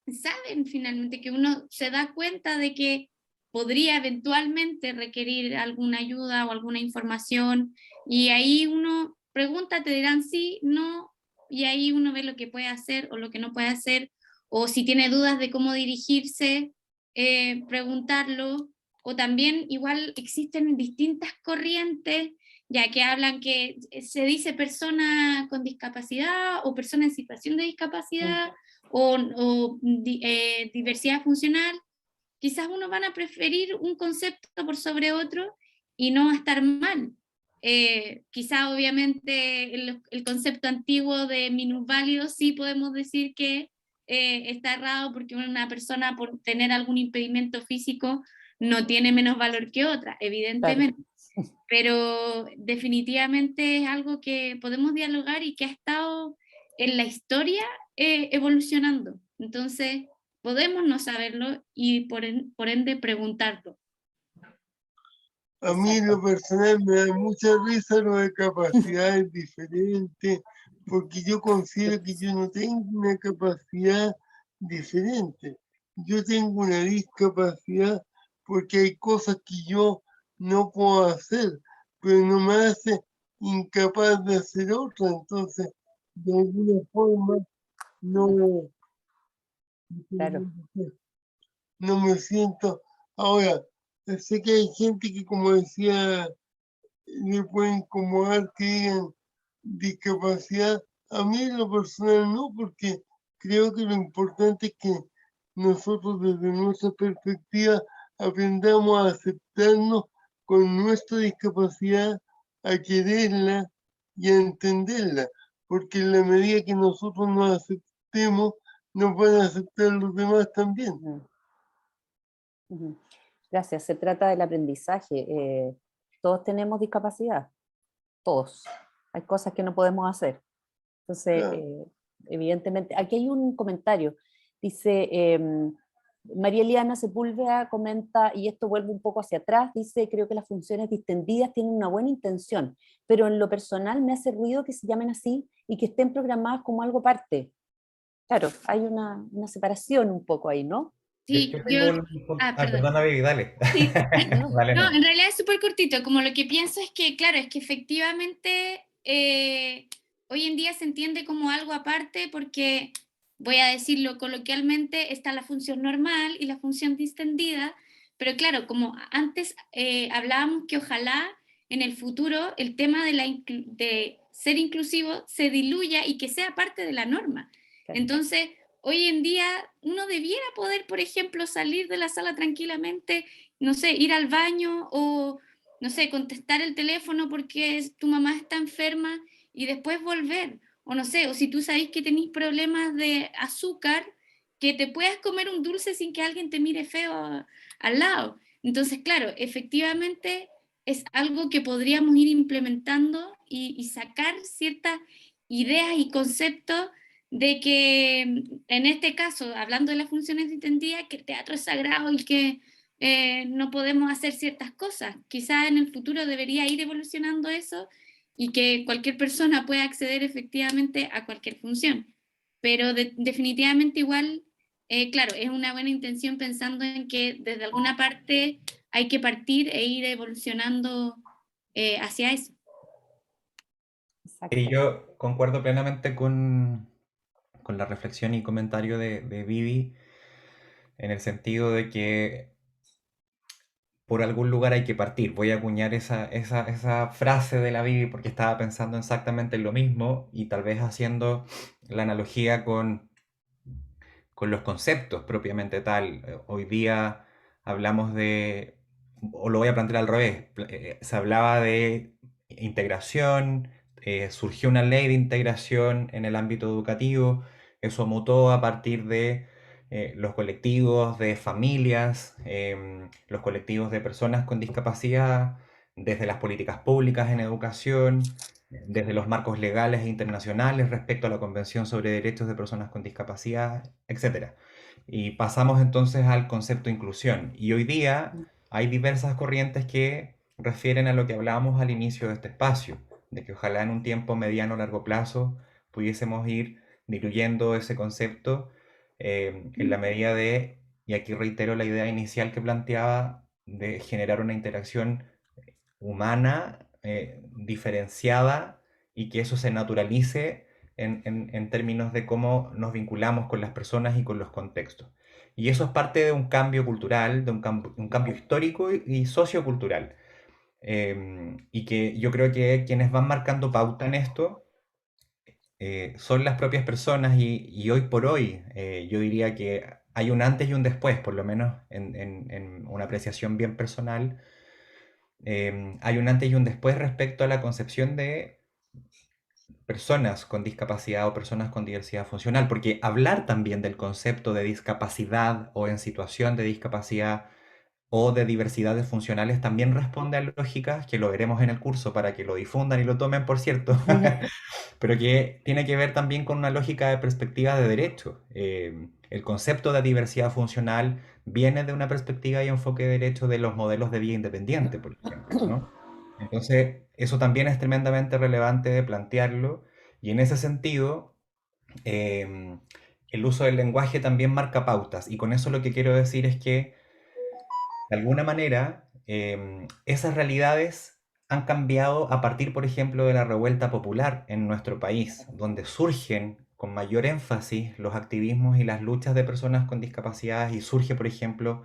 saben finalmente que uno se da cuenta de que podría eventualmente requerir alguna ayuda o alguna información y ahí uno pregunta, te dirán sí, no, y ahí uno ve lo que puede hacer o lo que no puede hacer, o si tiene dudas de cómo dirigirse, preguntarlo, o también igual existen distintas corrientes, ya que hablan que se dice persona con discapacidad o persona en situación de discapacidad o diversidad funcional, quizás uno van a preferir un concepto por sobre otro y no va a estar mal. Quizás obviamente el concepto antiguo de minusválido sí podemos decir que está errado porque una persona por tener algún impedimento físico no tiene menos valor que otra, evidentemente. Claro. Pero definitivamente es algo que podemos dialogar y que ha estado en la historia evolucionando. Entonces, podemos no saberlo y por ende preguntarlo. A mí en lo personal me da mucha risa lo de capacidades diferentes, porque yo considero que yo no tengo una capacidad diferente. Yo tengo una discapacidad porque hay cosas que yo no puedo hacer, pero no me hace incapaz de hacer otras. Entonces, de alguna forma, no, Claro. no me siento. Ahora, sé que hay gente que, como decía, le puede incomodar que digan discapacidad. A mí en lo personal no, porque creo que lo importante es que nosotros desde nuestra perspectiva aprendamos a aceptarnos con nuestra discapacidad, a quererla y a entenderla, porque en la medida que nosotros nos aceptemos, nos van a aceptar los demás también. Ujú. Ujú. Gracias, se trata del aprendizaje. Todos tenemos discapacidad, todos. Hay cosas que no podemos hacer. Entonces, Claro. evidentemente, aquí hay un comentario. Dice, María Eliana Sepúlveda comenta, y esto vuelve un poco hacia atrás, dice, creo que las funciones distendidas tienen una buena intención, pero en lo personal me hace ruido que se llamen así y que estén programadas como algo aparte. Claro, hay una separación un poco ahí, ¿no? Sí, Yo tengo un... perdón. perdona, Vivi, dale. Sí. Dale, No, no. en realidad es súper cortito, como lo que pienso es que, claro, es que efectivamente hoy en día se entiende como algo aparte porque, voy a decirlo coloquialmente, está la función normal y la función distendida, pero claro, como antes hablábamos que ojalá en el futuro el tema de ser inclusivo se diluya y que sea parte de la norma. Claro. Entonces, hoy en día uno debiera poder, por ejemplo, salir de la sala tranquilamente, no sé, ir al baño o, no sé, contestar el teléfono porque tu mamá está enferma y después volver. O no sé, o si tú sabes que tenés problemas de azúcar, que te puedas comer un dulce sin que alguien te mire feo al lado. Entonces, claro, efectivamente es algo que podríamos ir implementando y sacar ciertas ideas y conceptos de que en este caso, hablando de las funciones entendidas, que el teatro es sagrado y que no podemos hacer ciertas cosas. Quizás en el futuro debería ir evolucionando eso y que cualquier persona pueda acceder efectivamente a cualquier función. Pero definitivamente igual, claro, es una buena intención pensando en que desde alguna parte hay que partir e ir evolucionando hacia eso. Exacto. Y yo concuerdo plenamente con la reflexión y comentario de Vivi, en el sentido de que por algún lugar hay que partir. Voy a acuñar esa frase de la Bibi porque estaba pensando exactamente en lo mismo y tal vez haciendo la analogía con los conceptos propiamente tal. Hoy día hablamos de, o lo voy a plantear al revés, se hablaba de integración, surgió una ley de integración en el ámbito educativo, eso mutó a partir de los colectivos de familias, los colectivos de personas con discapacidad, desde las políticas públicas en educación, desde los marcos legales e internacionales respecto a la Convención sobre Derechos de Personas con Discapacidad, etc. Y pasamos entonces al concepto de inclusión. Y hoy día hay diversas corrientes que refieren a lo que hablábamos al inicio de este espacio, de que ojalá en un tiempo mediano o largo plazo pudiésemos ir diluyendo ese concepto en la medida de, y aquí reitero la idea inicial que planteaba, de generar una interacción humana, diferenciada, y que eso se naturalice en términos de cómo nos vinculamos con las personas y con los contextos. Y eso es parte de un cambio cultural, de un cambio histórico y sociocultural. Y que yo creo que quienes van marcando pauta en esto son las propias personas y hoy por hoy yo diría que hay un antes y un después, por lo menos en una apreciación bien personal. Hay un antes y un después respecto a la concepción de personas con discapacidad o personas con diversidad funcional, porque hablar también del concepto de discapacidad o en situación de discapacidad o de diversidades funcionales también responde a lógicas, que lo veremos en el curso para que lo difundan y lo tomen, por cierto, pero que tiene que ver también con una lógica de perspectiva de derecho. El concepto de diversidad funcional viene de una perspectiva y enfoque de derecho de los modelos de vía independiente, por ejemplo, ¿no? Entonces, eso también es tremendamente relevante de plantearlo, y en ese sentido, el uso del lenguaje también marca pautas, y con eso lo que quiero decir es que, de alguna manera, esas realidades han cambiado a partir, por ejemplo, de la revuelta popular en nuestro país, donde surgen con mayor énfasis los activismos y las luchas de personas con discapacidades, y surge, por ejemplo,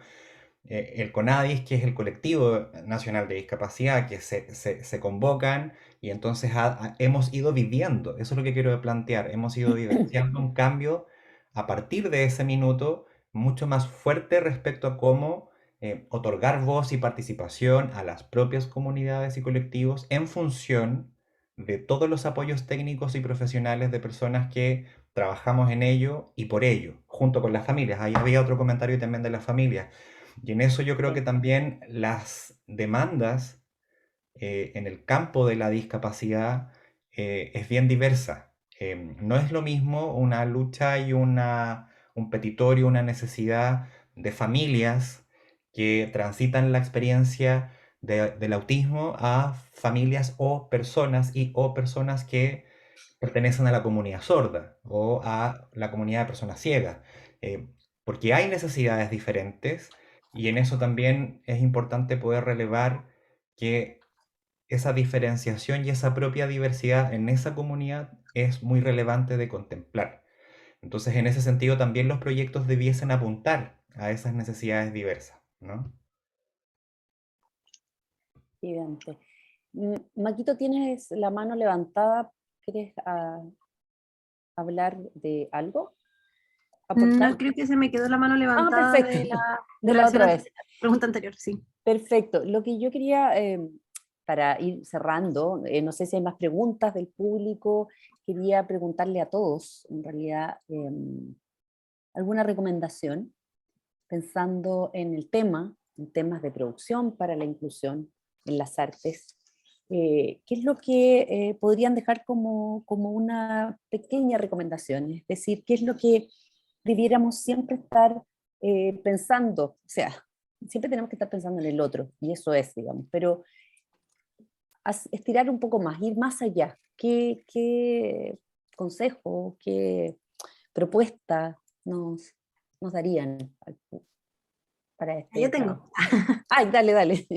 el CONADIS, que es el Colectivo Nacional de Discapacidad, que se convocan, y entonces hemos ido viviendo, eso es lo que quiero plantear, hemos ido vivenciando un cambio a partir de ese minuto mucho más fuerte respecto a cómo otorgar voz y participación a las propias comunidades y colectivos en función de todos los apoyos técnicos y profesionales de personas que trabajamos en ello y por ello, junto con las familias. Ahí había otro comentario también de las familias. Y en eso yo creo que también las demandas en el campo de la discapacidad es bien diversa. No es lo mismo una lucha y un petitorio, una necesidad de familias que transitan la experiencia del autismo a familias o personas que pertenecen a la comunidad sorda o a la comunidad de personas ciegas, eh, porque hay necesidades diferentes, y en eso también es importante poder relevar que esa diferenciación y esa propia diversidad en esa comunidad es muy relevante de contemplar. Entonces, en ese sentido, también los proyectos debiesen apuntar a esas necesidades diversas, ¿no? Evidente. Maquito, tienes la mano levantada. ¿Quieres hablar de algo? ¿Aportar? No, creo que se me quedó la mano Ah, levantada perfecto. de la De la otra vez. pregunta anterior, sí. Perfecto. Lo que yo quería, para ir cerrando, no sé si hay más preguntas del público, quería preguntarle a todos, en realidad, alguna recomendación, pensando en el tema, en temas de producción para la inclusión en las artes. ¿Qué es lo que podrían dejar como una pequeña recomendación? Es decir, ¿qué es lo que debiéramos siempre estar pensando? O sea, siempre tenemos que estar pensando en el otro, y eso es, digamos, pero estirar un poco más, ir más allá. ¿Qué consejo, qué propuesta nos darían para Yo este tengo. trabajo? Ay, dale, dale.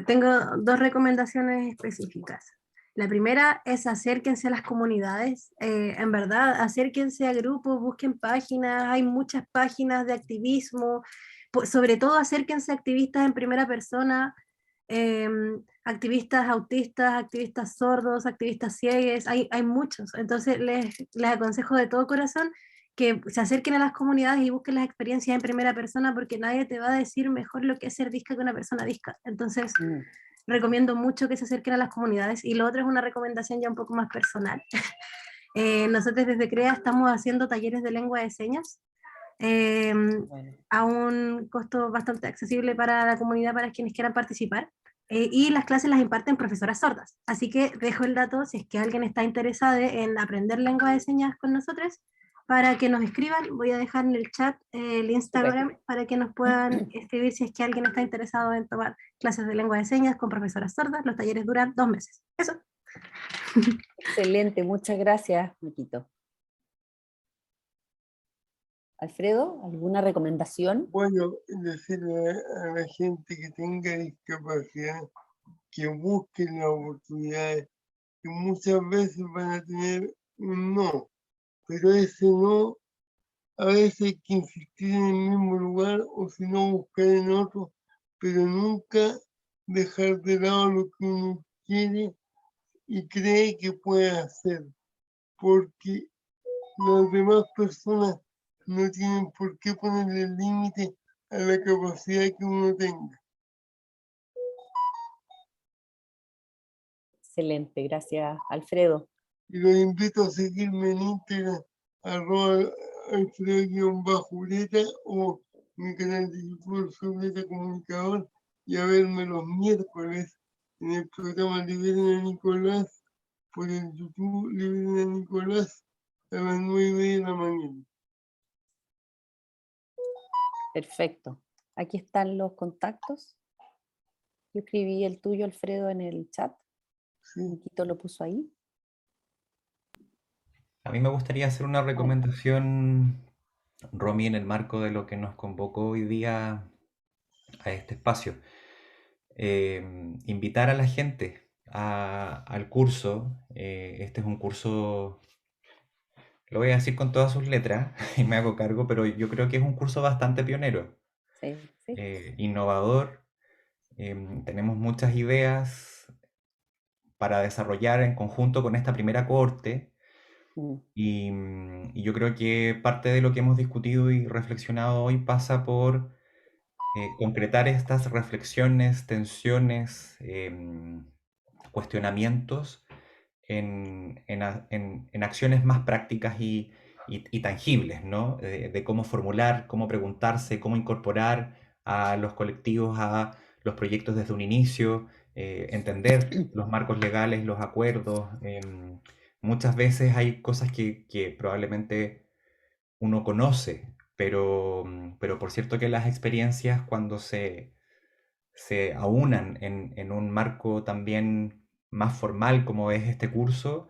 Tengo dos recomendaciones específicas. La primera es acérquense a las comunidades, en verdad, acérquense a grupos, busquen páginas, hay muchas páginas de activismo, sobre todo acérquense a activistas en primera persona, activistas autistas, activistas sordos, activistas ciegos, hay muchos, entonces les aconsejo de todo corazón que se acerquen a las comunidades y busquen las experiencias en primera persona, porque nadie te va a decir mejor lo que es ser disca que una persona disca. Entonces, recomiendo mucho que se acerquen a las comunidades. Y lo otro es una recomendación ya un poco más personal. Nosotros desde CREA estamos haciendo talleres de lengua de señas a un costo bastante accesible para la comunidad, para quienes quieran participar. Y las clases las imparten profesoras sordas. Así que dejo el dato, si es que alguien está interesado en aprender lengua de señas con nosotros, para que nos escriban. Voy a dejar en el chat el Instagram para que nos puedan escribir si es que alguien está interesado en tomar clases de lengua de señas con profesoras sordas. Los talleres duran 2 meses. Eso. Excelente, muchas gracias, Maquito. Alfredo, ¿alguna recomendación? Bueno, decirle a la gente que tenga discapacidad que busquen las oportunidades, que muchas veces van a tener un no, pero ese no, a veces hay que insistir en el mismo lugar o si no buscar en otro, pero nunca dejar de lado lo que uno quiere y cree que puede hacer, porque las demás personas no tienen por qué ponerle límite a la capacidad que uno tenga. Excelente, gracias, Alfredo. Y los invito a seguirme en Instagram, @alfredo_ureta, o mi canal de YouTube Sobreta Comunicador y a verme los miércoles en el programa Liberen a Nicolás por el YouTube Liberen a Nicolás a las 9:30 de la mañana. Perfecto. Aquí están los contactos. Yo escribí el tuyo, Alfredo, en el chat. Sí, Quito lo puso ahí. A mí me gustaría hacer una recomendación, Romy, en el marco de lo que nos convocó hoy día a este espacio. Invitar a la gente al curso. Este es un curso, lo voy a decir con todas sus letras y me hago cargo, pero yo creo que es un curso bastante pionero, Sí, sí. innovador. Tenemos muchas ideas para desarrollar en conjunto con esta primera cohorte. Mm, Y yo creo que parte de lo que hemos discutido y reflexionado hoy pasa por concretar estas reflexiones, tensiones, cuestionamientos en acciones más prácticas y tangibles, ¿no? De cómo formular, cómo preguntarse, cómo incorporar a los colectivos, a los proyectos desde un inicio, entender los marcos legales, los acuerdos. Muchas veces hay cosas que probablemente uno conoce, pero por cierto que las experiencias cuando se aunan en un marco también más formal como es este curso,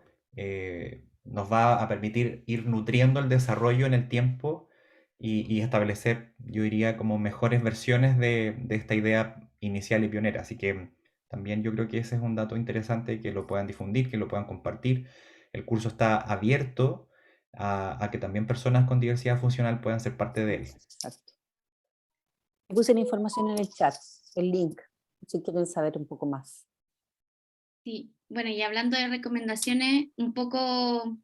nos va a permitir ir nutriendo el desarrollo en el tiempo y establecer, yo diría, como mejores versiones de esta idea inicial y pionera. Así que también yo creo que ese es un dato interesante, que lo puedan difundir, que lo puedan compartir. El curso está abierto a que también personas con diversidad funcional puedan ser parte de él. exacto. Puse la información en el chat, el link, si quieren saber un poco más. Sí, bueno, y hablando de recomendaciones, un poco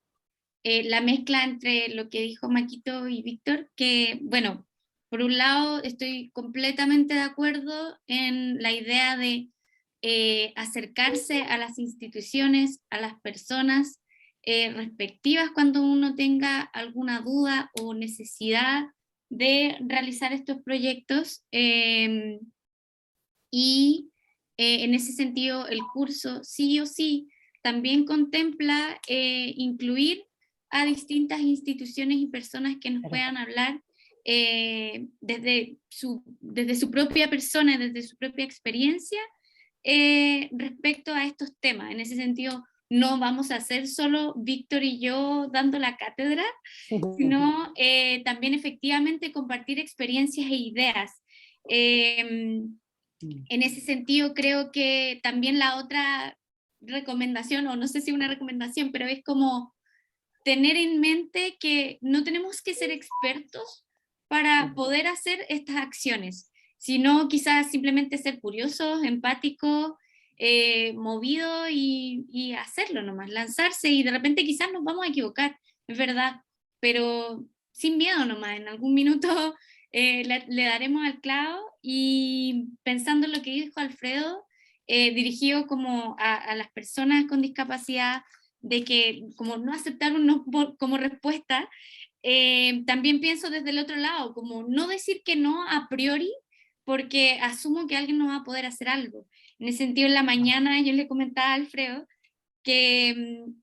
la mezcla entre lo que dijo Maquito y Víctor, que, bueno, por un lado estoy completamente de acuerdo en la idea de acercarse a las instituciones, a las personas respectivas cuando uno tenga alguna duda o necesidad de realizar estos proyectos. Y en ese sentido el curso sí o sí también contempla incluir a distintas instituciones y personas que nos puedan hablar desde su propia persona, desde su propia experiencia respecto a estos temas. En ese sentido, no vamos a ser solo Víctor y yo dando la cátedra, sino también efectivamente compartir experiencias e ideas. En ese sentido, creo que también la otra recomendación, o no sé si una recomendación, pero es como tener en mente que no tenemos que ser expertos para poder hacer estas acciones, sino quizás simplemente ser curiosos, empáticos, movidos y hacerlo nomás, lanzarse, y de repente quizás nos vamos a equivocar, es verdad, pero sin miedo nomás, en algún minuto le daremos al clavo. Y pensando en lo que dijo Alfredo, dirigido como a las personas con discapacidad, de que como no aceptar un no como respuesta, también pienso desde el otro lado, como no decir que no a priori, porque asumo que alguien no va a poder hacer algo. En ese sentido, en la mañana yo le comentaba a Alfredo que,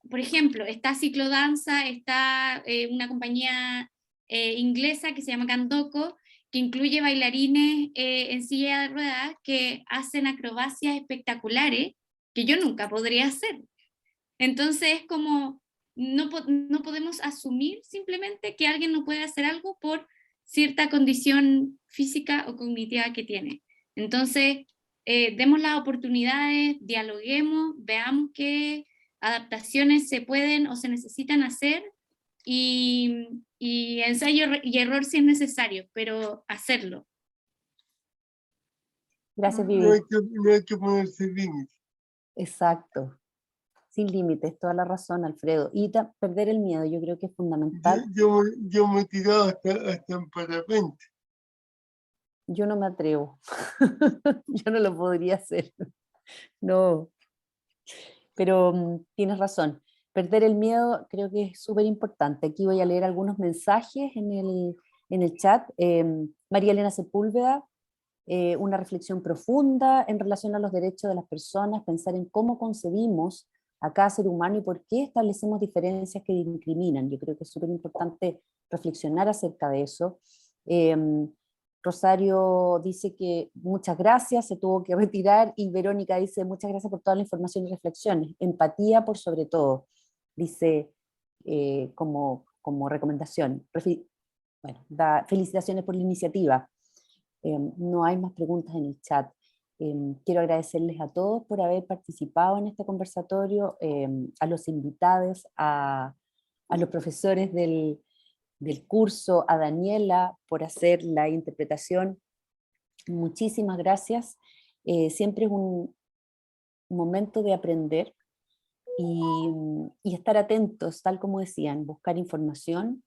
por ejemplo, está Ciclodanza, está una compañía inglesa que se llama Candoco, que incluye bailarines en silla de ruedas que hacen acrobacias espectaculares que yo nunca podría hacer. Entonces, como no podemos asumir simplemente que alguien no puede hacer algo por cierta condición física o cognitiva que tiene. Entonces, demos las oportunidades, dialoguemos, veamos qué adaptaciones se pueden o se necesitan hacer, y ensayo y error si es necesario, pero hacerlo. Gracias, no Vivi. no hay que ponerse límites. Exacto. Sin límites, toda la razón, Alfredo. Y perder el miedo, yo creo que es fundamental. Yo me he tirado hasta en parapente. Yo no me atrevo. Yo no lo podría hacer. No. Pero tienes razón. Perder el miedo creo que es súper importante. Aquí voy a leer algunos mensajes en el en el chat. María Elena Sepúlveda, una reflexión profunda en relación a los derechos de las personas, pensar en cómo concebimos a cada ser humano y por qué establecemos diferencias que discriminan. Yo creo que es súper importante reflexionar acerca de eso. Rosario dice que muchas gracias, se tuvo que retirar, y Verónica dice muchas gracias por toda la información y reflexiones. Empatía por sobre todo, dice como recomendación. Bueno, felicitaciones por la iniciativa. No hay más preguntas en el chat. Quiero agradecerles a todos por haber participado en este conversatorio, a los invitados, a los profesores del curso, a Daniela por hacer la interpretación. Muchísimas gracias. Siempre es un momento de aprender y estar atentos, tal como decían, buscar información,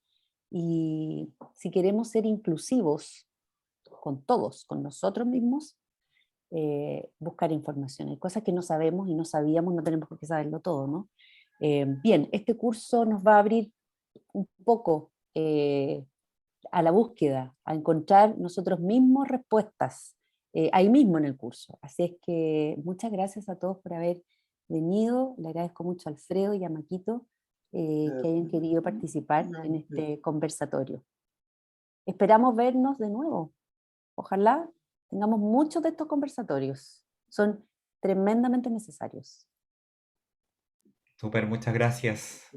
y si queremos ser inclusivos con todos, con nosotros mismos, buscar información. Hay cosas que no sabemos y no sabíamos, no tenemos por qué saberlo todo, ¿no? Bien, este curso nos va a abrir un poco a la búsqueda, a encontrar nosotros mismos respuestas, ahí mismo en el curso. Así es que muchas gracias a todos por haber venido. Le agradezco mucho a Alfredo y a Maquito que hayan querido participar en este conversatorio. Esperamos vernos de nuevo. Ojalá tengamos muchos de estos conversatorios. Son tremendamente necesarios. Súper, muchas gracias.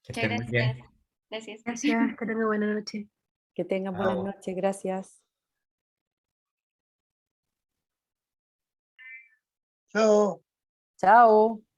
Que Muchas estén muy bien. gracias. Gracias. Gracias, que tengan buena noche. Que tengan buenas Chao. noches. Gracias. Chao. Chao.